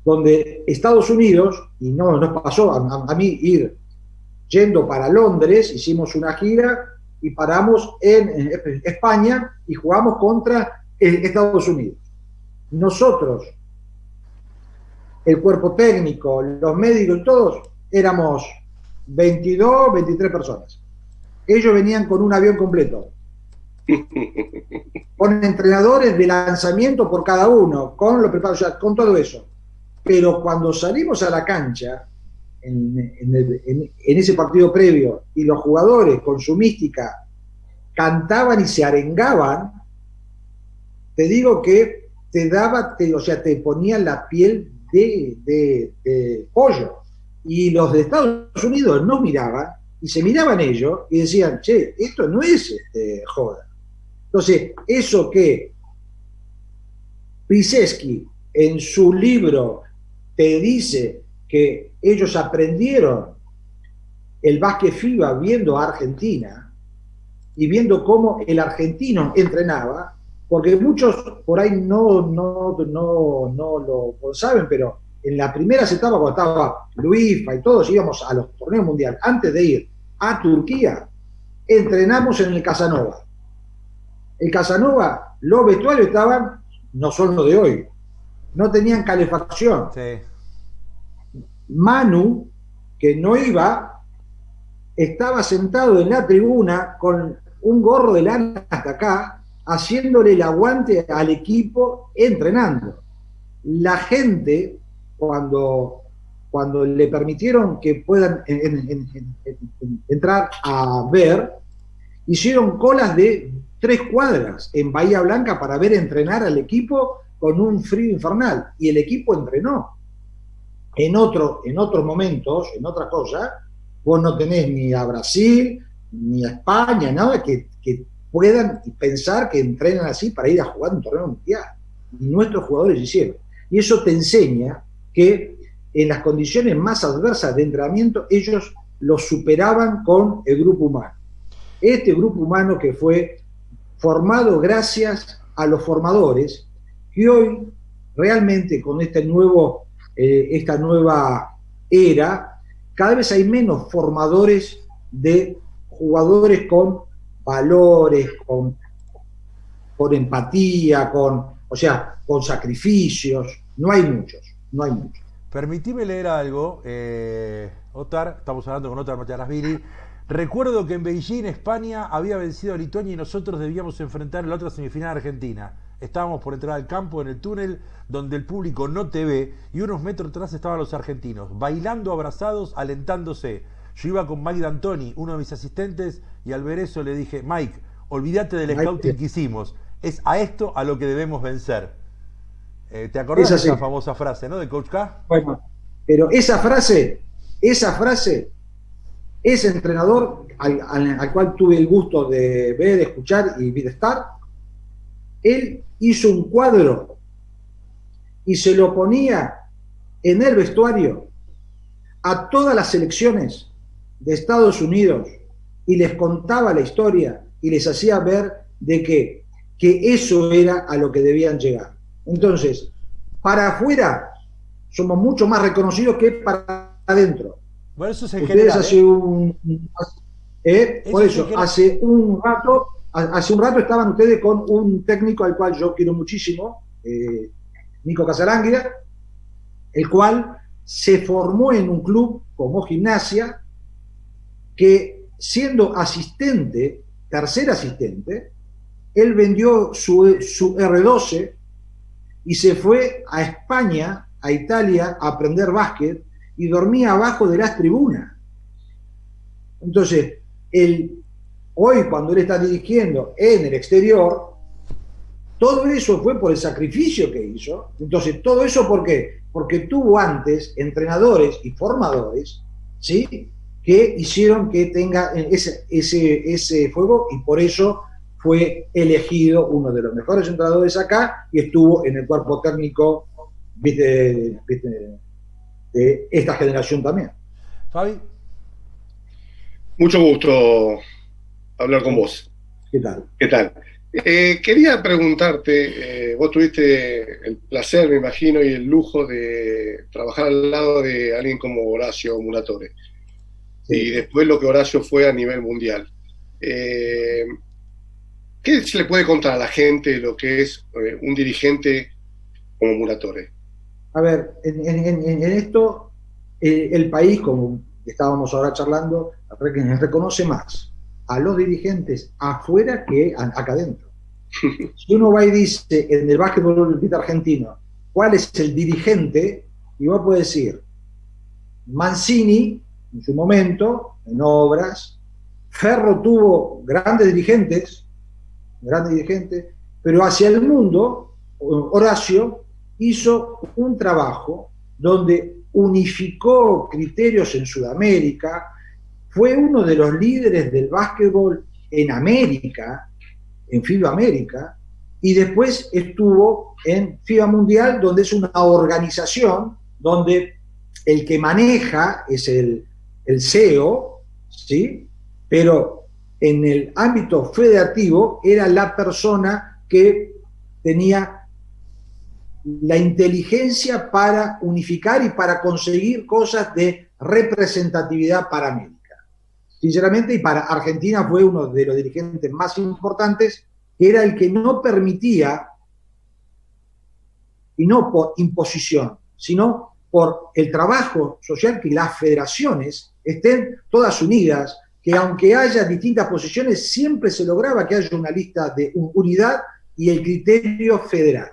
donde Estados Unidos, y no nos pasó a mí yendo para Londres, hicimos una gira y paramos en España y jugamos contra Estados Unidos. Nosotros, el cuerpo técnico, los médicos, todos, éramos 22, 23 personas. Ellos venían con un avión completo, con entrenadores de lanzamiento por cada uno, con los preparados, o sea, con todo eso. Pero cuando salimos a la cancha, en ese partido previo, y los jugadores con su mística cantaban y se arengaban, te digo que te ponía la piel de pollo. Y los de Estados Unidos nos miraban y se miraban ellos y decían, che, esto no es joda. Entonces, eso que Piseski en su libro te dice que ellos aprendieron el básquet FIBA viendo a Argentina y viendo cómo el argentino entrenaba, porque muchos por ahí no lo saben, pero en la primera etapa, cuando estaba Luisfa y todos íbamos a los torneos mundiales, antes de ir a Turquía, entrenamos en el Casanova. El Casanova, los vestuarios estaban, no son los de hoy, no tenían calefacción. Sí. Manu, que no iba, estaba sentado en la tribuna con un gorro de lana hasta acá, haciéndole el aguante al equipo entrenando. La gente, cuando le permitieron que puedan entrar a ver, hicieron colas de 3 cuadras en Bahía Blanca para ver entrenar al equipo con un frío infernal, y el equipo entrenó. En otros momentos, en otras cosas, vos no tenés ni a Brasil, ni a España, nada que puedan pensar que entrenan así para ir a jugar un torneo mundial. Y nuestros jugadores hicieron. Y eso te enseña que en las condiciones más adversas de entrenamiento, ellos los superaban con el grupo humano. Este grupo humano que fue formado gracias a los formadores, que hoy realmente con esta nueva era, cada vez hay menos formadores de jugadores con valores, con empatía, con sacrificios. No hay muchos. Permitime leer algo, Otar, estamos hablando con Otar Macharashvili. Recuerdo que en Beijing, España, había vencido a Lituania y nosotros debíamos enfrentar en la otra semifinal a Argentina. Estábamos por entrar al campo en el túnel donde el público no te ve y unos metros atrás estaban los argentinos, bailando, abrazados, alentándose. Yo iba con Mike D'Antoni, uno de mis asistentes, y al ver eso le dije, Mike, olvídate del scouting que hicimos, es a esto a lo que debemos vencer. ¿Te acordás de esa famosa frase, no, de Coach K? Bueno, pero esa frase, ese entrenador al cual tuve el gusto de ver, escuchar y de estar, él hizo un cuadro y se lo ponía en el vestuario a todas las selecciones de Estados Unidos y les contaba la historia y les hacía ver de que eso era a lo que debían llegar. Entonces, para afuera somos mucho más reconocidos que para adentro. Bueno, eso es en Ustedes general, por eso, hace un rato estaban ustedes con un técnico al cual yo quiero muchísimo, Nico Casalánguida, el cual se formó en un club como Gimnasia, que siendo asistente, tercer asistente, él vendió su R12 y se fue a España, a Italia, a aprender básquet y dormía abajo de las tribunas. Entonces, hoy cuando él está dirigiendo en el exterior, todo eso fue por el sacrificio que hizo. Entonces, todo eso ¿por qué? Porque tuvo antes entrenadores y formadores, ¿sí?, que hicieron que tenga ese fuego, y por eso fue elegido uno de los mejores entrenadores acá y estuvo en el cuerpo técnico de esta generación también. Fabi. Mucho gusto hablar con vos. ¿Qué tal? ¿Qué tal? Quería preguntarte, vos tuviste el placer, me imagino, y el lujo de trabajar al lado de alguien como Horacio Muratore. Sí. Y después lo que Horacio fue a nivel mundial. ¿Qué se le puede contar a la gente de lo que es un dirigente como Muratore? A ver, en esto, el país, como estábamos ahora charlando, reconoce más a los dirigentes afuera que acá adentro. Si uno va y dice en el básquetbol argentino cuál es el dirigente, y vos podés decir Mancini en su momento, en Obras, Ferro tuvo grandes dirigentes, pero hacia el mundo, Horacio hizo un trabajo donde unificó criterios en Sudamérica, fue uno de los líderes del básquetbol en América, en FIBA América, y después estuvo en FIBA Mundial, donde es una organización donde el que maneja es el CEO, ¿sí?, pero en el ámbito federativo era la persona que tenía la inteligencia para unificar y para conseguir cosas de representatividad para América. Sinceramente, y para Argentina fue uno de los dirigentes más importantes, que era el que no permitía, y no por imposición, sino por el trabajo social, que las federaciones estén todas unidas, que aunque haya distintas posiciones, siempre se lograba que haya una lista de unidad y el criterio federal.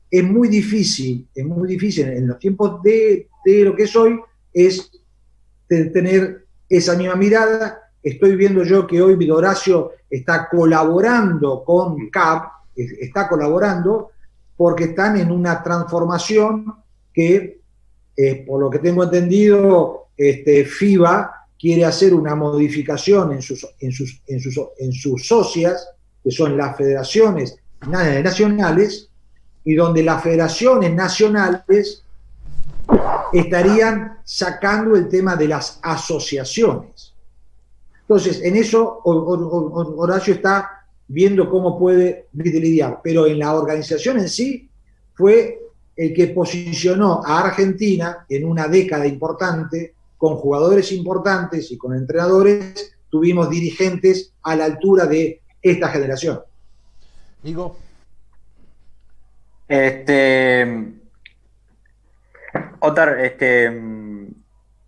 Es muy difícil en los tiempos de lo que es hoy, es tener esa misma mirada. Estoy viendo yo que hoy Horacio está colaborando con CAP, está colaborando porque están en una transformación que, por lo que tengo entendido, FIBA quiere hacer una modificación en sus socias, que son las federaciones nacionales, y donde las federaciones nacionales estarían sacando el tema de las asociaciones. Entonces, en eso Horacio está viendo cómo puede lidiar, pero en la organización en sí fue el que posicionó a Argentina en una década importante, con jugadores importantes y con entrenadores. Tuvimos dirigentes a la altura de esta generación. Nico. Otar,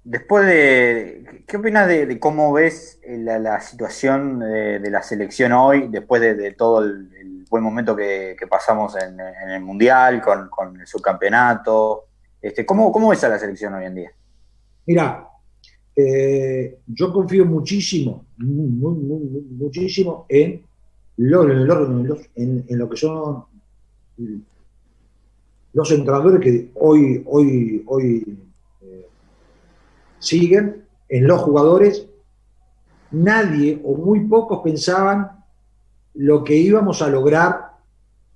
después ¿qué opinas de cómo ves la situación de la selección hoy, después de todo el buen momento que pasamos en el Mundial, con el subcampeonato? ¿Cómo ves a la selección hoy en día? Mira, yo confío muchísimo en lo que son los entrenadores que hoy siguen, en los jugadores. Nadie o muy pocos pensaban lo que íbamos a lograr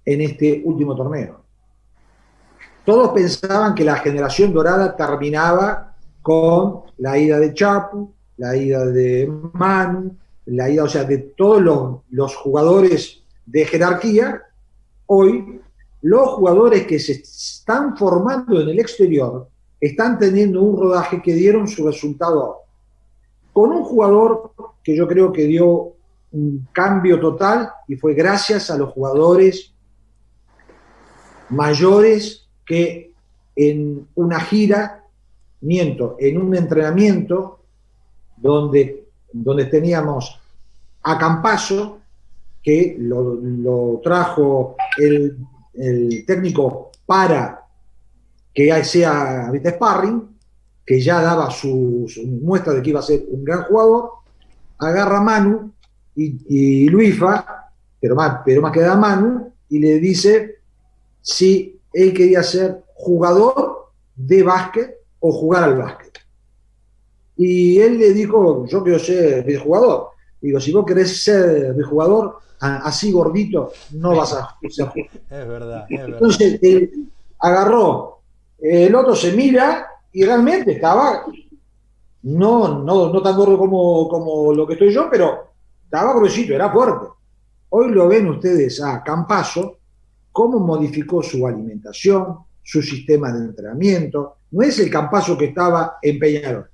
en este último torneo. Todos pensaban que la generación dorada terminaba con la ida de Chapu, la ida de Manu, la ida, o sea, de todos los jugadores de jerarquía. Hoy, los jugadores que se están formando en el exterior están teniendo un rodaje que dieron su resultado ahora. Con un jugador que yo creo que dio un cambio total, y fue gracias a los jugadores mayores que en una gira, en un entrenamiento donde teníamos a Campazzo, que lo trajo el técnico para que sea sparring, que ya daba su muestra de que iba a ser un gran jugador. Agarra a Manu y Luifa, pero más que da a Manu, y le dice si él quería ser jugador de básquet o jugar al básquet. Y él le dijo, yo quiero ser jugador. Digo, si vos querés ser jugador, así gordito, no vas a ser. Es verdad. Entonces, agarró, el otro se mira y realmente estaba, no tan gordo como lo que estoy yo, pero estaba gruesito, era fuerte. Hoy lo ven ustedes a Campazzo, cómo modificó su alimentación, su sistema de entrenamiento. No es el Campazzo que estaba en Peñarol,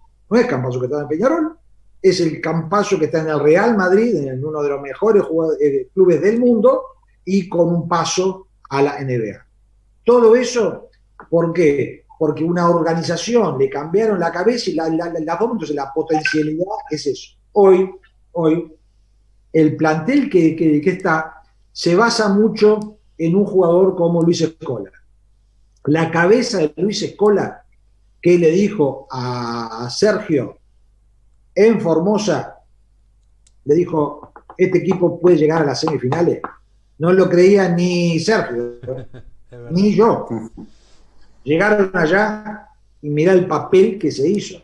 es el Campazzo que está en el Real Madrid, en uno de los mejores clubes del mundo, y con un paso a la NBA. Todo eso, ¿por qué? Porque una organización le cambiaron la cabeza y la forma. Entonces la potencialidad es eso. Hoy el plantel que está se basa mucho en un jugador como Luis Scola. La cabeza de Luis Scola, que le dijo a Sergio en Formosa, le dijo, este equipo puede llegar a las semifinales. No lo creía ni Sergio, ni yo. Llegaron allá y mirá el papel que se hizo,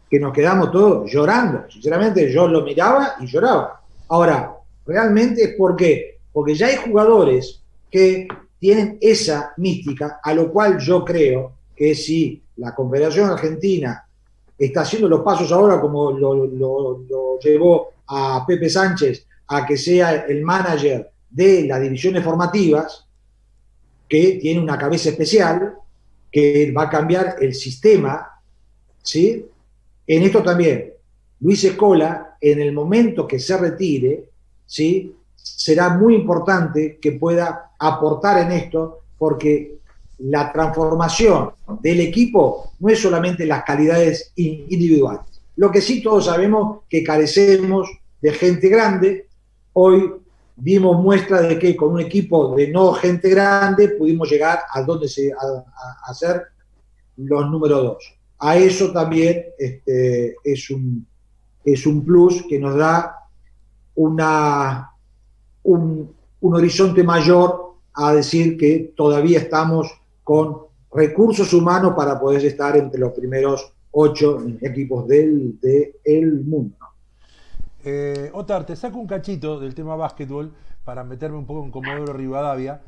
que nos quedamos todos llorando. Sinceramente, yo lo miraba y lloraba. Ahora, realmente es porque ya hay jugadores que tienen esa mística, a lo cual yo creo que si la Confederación Argentina está haciendo los pasos ahora, como lo llevó a Pepe Sánchez a que sea el manager de las divisiones formativas, que tiene una cabeza especial, que va a cambiar el sistema, ¿sí? En esto también, Luis Scola, en el momento que se retire, ¿sí?, será muy importante que pueda aportar en esto, porque la transformación del equipo no es solamente las calidades individuales. Lo que sí todos sabemos que carecemos de gente grande. Hoy dimos muestra de que con un equipo de no gente grande pudimos llegar a ser los número 2. A eso también es un plus que nos da un horizonte mayor a decir que todavía estamos con recursos humanos para poder estar entre los primeros 8 equipos del mundo. Otar, te saco un cachito del tema básquetbol para meterme un poco en Comodoro Rivadavia,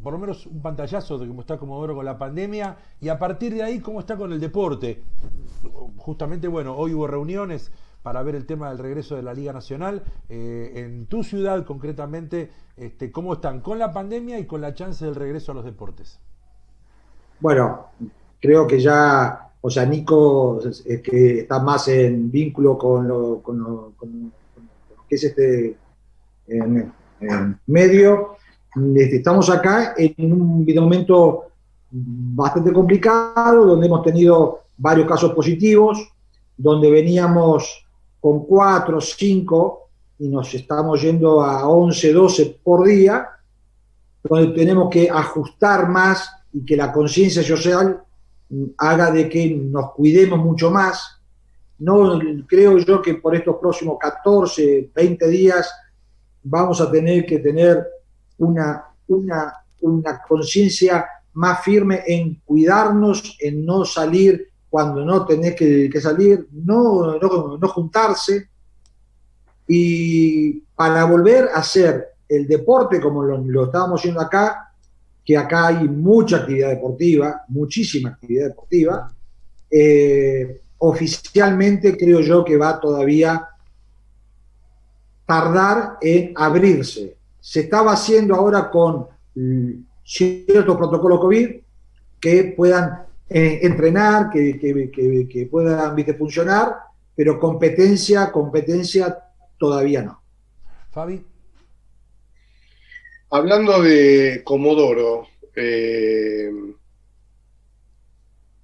por lo menos un pantallazo de cómo está Comodoro con la pandemia, y a partir de ahí cómo está con el deporte. Justamente, bueno, hoy hubo reuniones para ver el tema del regreso de la Liga Nacional. En tu ciudad, concretamente, ¿cómo están con la pandemia y con la chance del regreso a los deportes? Bueno, creo que ya, o sea, Nico es que está más en vínculo con lo que es en medio. Estamos acá en un momento bastante complicado, donde hemos tenido varios casos positivos, donde veníamos con 4, 5 y nos estamos yendo a 11, 12 por día, donde tenemos que ajustar más y que la conciencia social haga de que nos cuidemos mucho más. No creo yo que por estos próximos 14, 20 días vamos a tener que tener una conciencia más firme en cuidarnos, en no salir cuando no tenés que salir, no juntarse, y para volver a hacer el deporte como lo estábamos haciendo acá, que acá hay mucha actividad deportiva, muchísima actividad deportiva. Oficialmente creo yo que va todavía tardar en abrirse. Se estaba haciendo ahora con ciertos protocolos COVID que puedan entrenar, que puedan funcionar, pero competencia todavía no. Fabi. Hablando de Comodoro,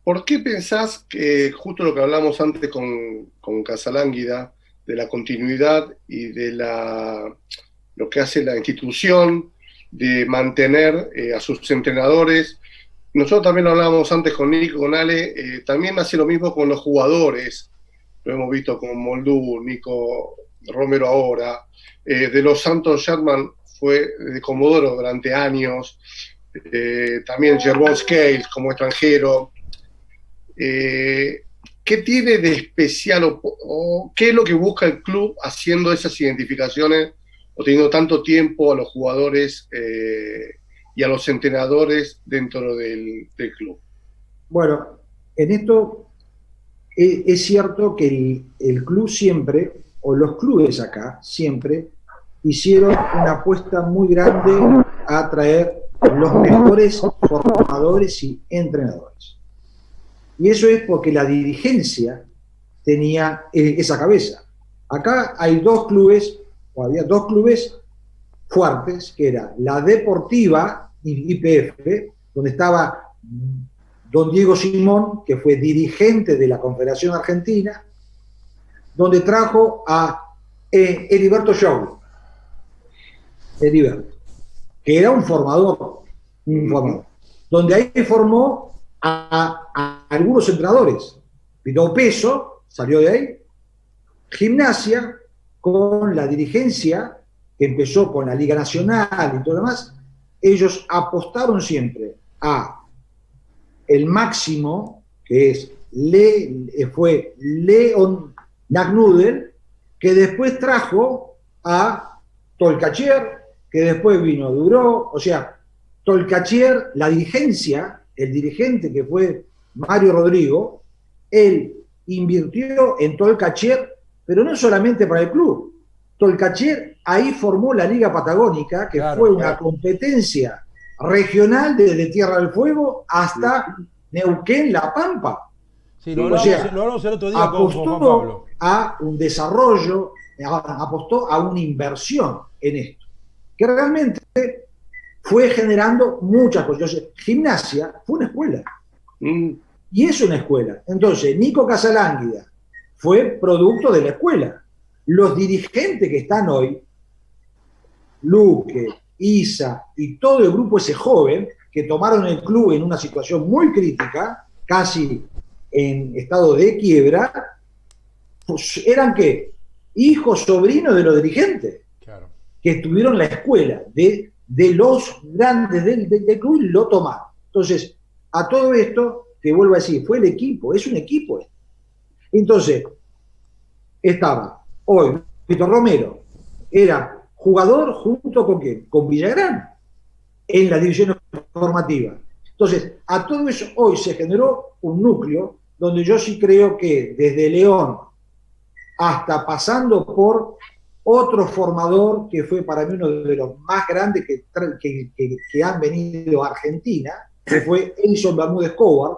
¿por qué pensás que justo lo que hablamos antes con Casalánguida, de la continuidad y de lo que hace la institución, de mantener a sus entrenadores? Nosotros también lo hablábamos antes con Nico, con Ale, también hace lo mismo con los jugadores. Lo hemos visto con Moldú, Nico Romero ahora, de los Santos Sherman fue de Comodoro durante años, también Jerbon Scales como extranjero. ¿Qué tiene de especial o qué es lo que busca el club haciendo esas identificaciones o teniendo tanto tiempo a los jugadores y a los entrenadores dentro del club? Bueno, en esto es cierto que el club siempre, o los clubes acá, siempre hicieron una apuesta muy grande a traer los mejores formadores y entrenadores. Y eso es porque la dirigencia tenía esa cabeza. Acá hay había dos clubes fuertes, que era la Deportiva YPF, donde estaba don Diego Simón, que fue dirigente de la Confederación Argentina, donde trajo a Heriberto Shaw, que era un formador, donde ahí formó a algunos entrenadores. Pidó Peso, salió de ahí. Gimnasia, con la dirigencia, que empezó con la Liga Nacional y todo lo demás, ellos apostaron siempre a el máximo, que fue Leon Nagnudel, que después trajo a Tolkachier, que después vino Duró. O sea, Tolkachier, la dirigencia, el dirigente que fue Mario Rodrigo, él invirtió en Tolkachier, pero no solamente para el club. Tolkachier ahí formó la Liga Patagónica, que fue una competencia regional desde Tierra del Fuego hasta Neuquén, La Pampa. Sí, lo hablamos el otro día con Juan Pablo. A un desarrollo, apostó a una inversión en esto, que realmente fue generando muchas cosas. Gimnasia fue una escuela. Y es una escuela. Entonces, Nico Casalánguida fue producto de la escuela. Los dirigentes que están hoy, Luque, Isa y todo el grupo ese joven, que tomaron el club en una situación muy crítica, casi en estado de quiebra, pues eran ¿qué? Hijos, sobrinos de los dirigentes, claro, que estuvieron en la escuela de los grandes del club y lo tomaron. Entonces, a todo esto, te vuelvo a decir, fue el equipo, es un equipo. Entonces, estaba hoy, Víctor Romero, era jugador junto con ¿quién? Con Villagrán, en la división formativa. Entonces, a todo eso hoy se generó un núcleo donde yo sí creo que desde León hasta pasando por otro formador que fue para mí uno de los más grandes que han venido a Argentina, que fue Edison Bermúdez Escobar,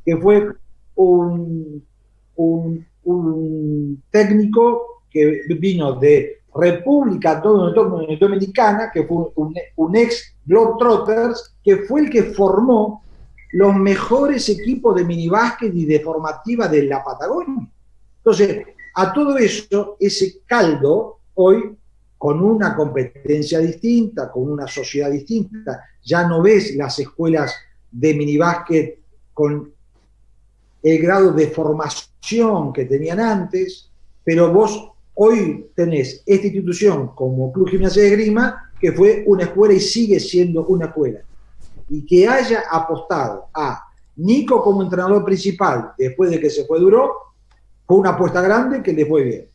que fue un técnico que vino de República Dominicana, que fue un ex Globetrotters, que fue el que formó los mejores equipos de minibásquet y de formativa de la Patagonia. Entonces, a todo eso, ese caldo, hoy, con una competencia distinta, con una sociedad distinta, ya no ves las escuelas de minibásquet con el grado de formación que tenían antes, pero vos hoy tenés esta institución como Club Gimnasia de Esgrima, que fue una escuela y sigue siendo una escuela. Y que haya apostado a Nico como entrenador principal después de que se fue Duró, fue una apuesta grande que le fue bien.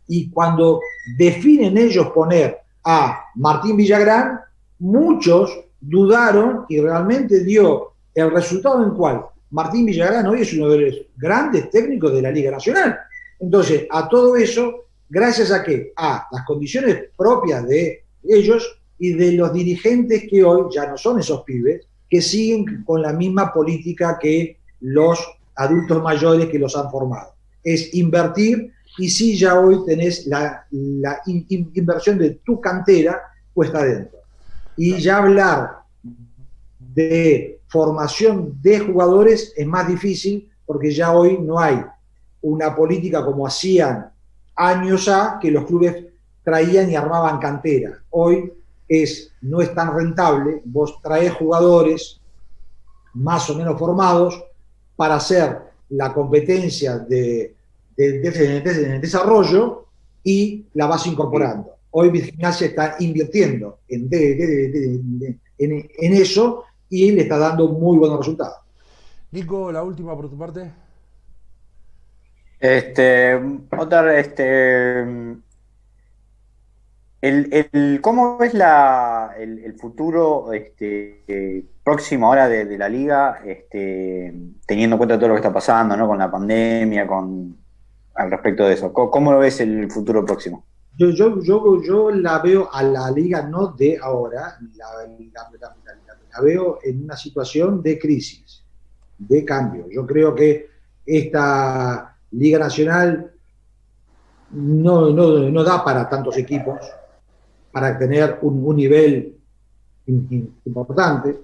Y cuando definen ellos poner a Martín Villagrán, muchos dudaron y realmente dio el resultado en cual Martín Villagrán hoy es uno de los grandes técnicos de la Liga Nacional. Entonces, a todo eso, gracias a ¿qué? A las condiciones propias de ellos y de los dirigentes que hoy ya no son esos pibes, que siguen con la misma política que los adultos mayores que los han formado. Es invertir, y sí ya hoy tenés la inversión de tu cantera puesta adentro. Y ya hablar de formación de jugadores es más difícil porque ya hoy no hay una política como hacían años que los clubes traían y armaban cantera. Hoy no es tan rentable, vos traés jugadores más o menos formados para hacer la competencia de desarrollo y la vas incorporando. Hoy Gimnasia está invirtiendo en eso y le está dando muy buenos resultados. Nico, la última por tu parte. ¿Cómo ves el futuro próximo ahora de la liga, teniendo en cuenta todo lo que está pasando, ¿no? Con la pandemia, al respecto de eso? ¿Cómo lo ves el futuro próximo? Yo la veo a la liga no de ahora, la veo en una situación de crisis, de cambio. Yo creo que esta Liga Nacional no da para tantos equipos, para tener un nivel importante.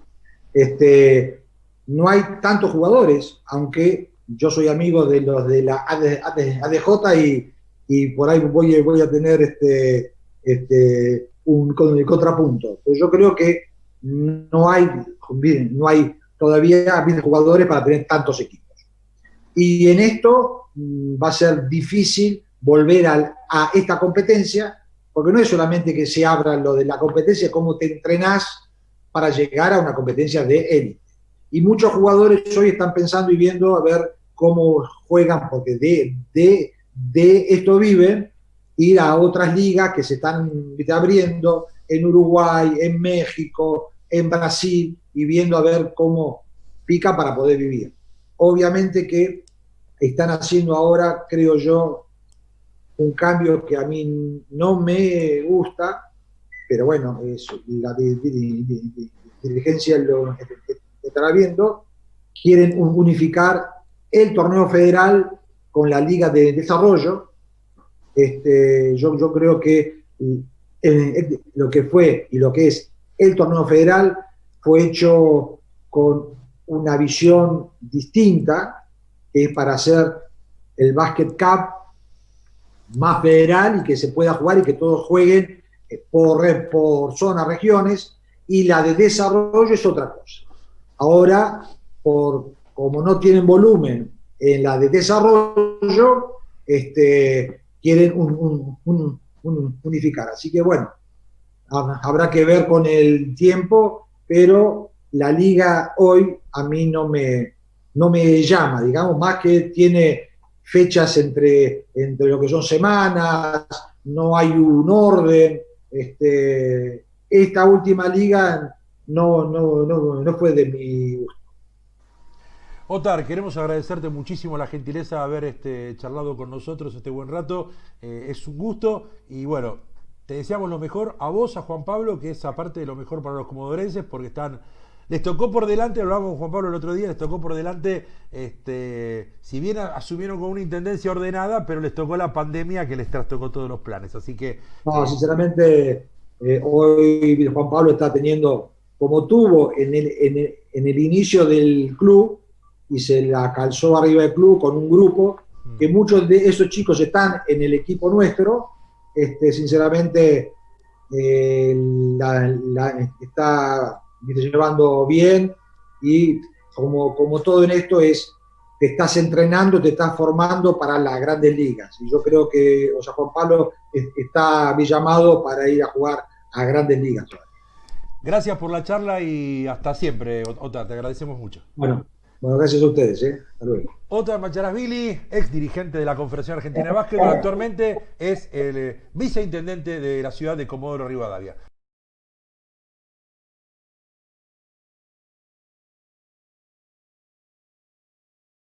No hay tantos jugadores, aunque yo soy amigo de los de la ADJ y por ahí voy a tener un contrapunto. Pero yo creo que no hay todavía jugadores para tener tantos equipos. Y en esto va a ser difícil volver a esta competencia, porque no es solamente que se abra lo de la competencia, cómo te entrenás para llegar a una competencia de élite. Y muchos jugadores hoy están pensando y viendo a ver cómo juegan, porque de esto viven, ir a otras ligas que se están abriendo en Uruguay, en México, en Brasil, y viendo a ver cómo pica para poder vivir. Obviamente que están haciendo ahora, creo yo, un cambio que a mí no me gusta, pero bueno, la dirigencia lo estará viendo, quieren unificar el torneo federal con la liga de desarrollo. Yo creo que lo que fue y lo que es el torneo federal fue hecho con una visión distinta, que es para hacer el Basket Cup más federal y que se pueda jugar y que todos jueguen por zonas, regiones, y la de desarrollo es otra cosa. Ahora, como no tienen volumen en la de desarrollo, quieren unificar. Así que bueno, habrá que ver con el tiempo, pero la liga hoy a mí no me llama, digamos, más que tiene fechas entre lo que son semanas, no hay un orden. Esta última liga no fue de mi gusto. Otar, queremos agradecerte muchísimo la gentileza de haber charlado con nosotros este buen rato. Es un gusto y bueno, te deseamos lo mejor a vos, a Juan Pablo, que es aparte de lo mejor para los comodorenses, porque les tocó por delante, hablábamos con Juan Pablo el otro día, les tocó por delante, si bien asumieron con una intendencia ordenada, pero les tocó la pandemia que les trastocó todos los planes. Así que... No, sinceramente, hoy Juan Pablo está teniendo, como tuvo en el inicio del club, y se la calzó arriba del club con un grupo, que muchos de esos chicos están en el equipo nuestro, sinceramente está llevando bien, y como todo en esto te estás entrenando, te estás formando para las grandes ligas, y yo creo que Juan Pablo está bien llamado para ir a jugar a grandes ligas. Gracias por la charla y hasta siempre, Otar, te agradecemos mucho. Bueno, gracias a ustedes. Hasta luego. Otar Macharashvili, ex dirigente de la Confederación Argentina de Básquetbol, actualmente es el viceintendente de la ciudad de Comodoro Rivadavia.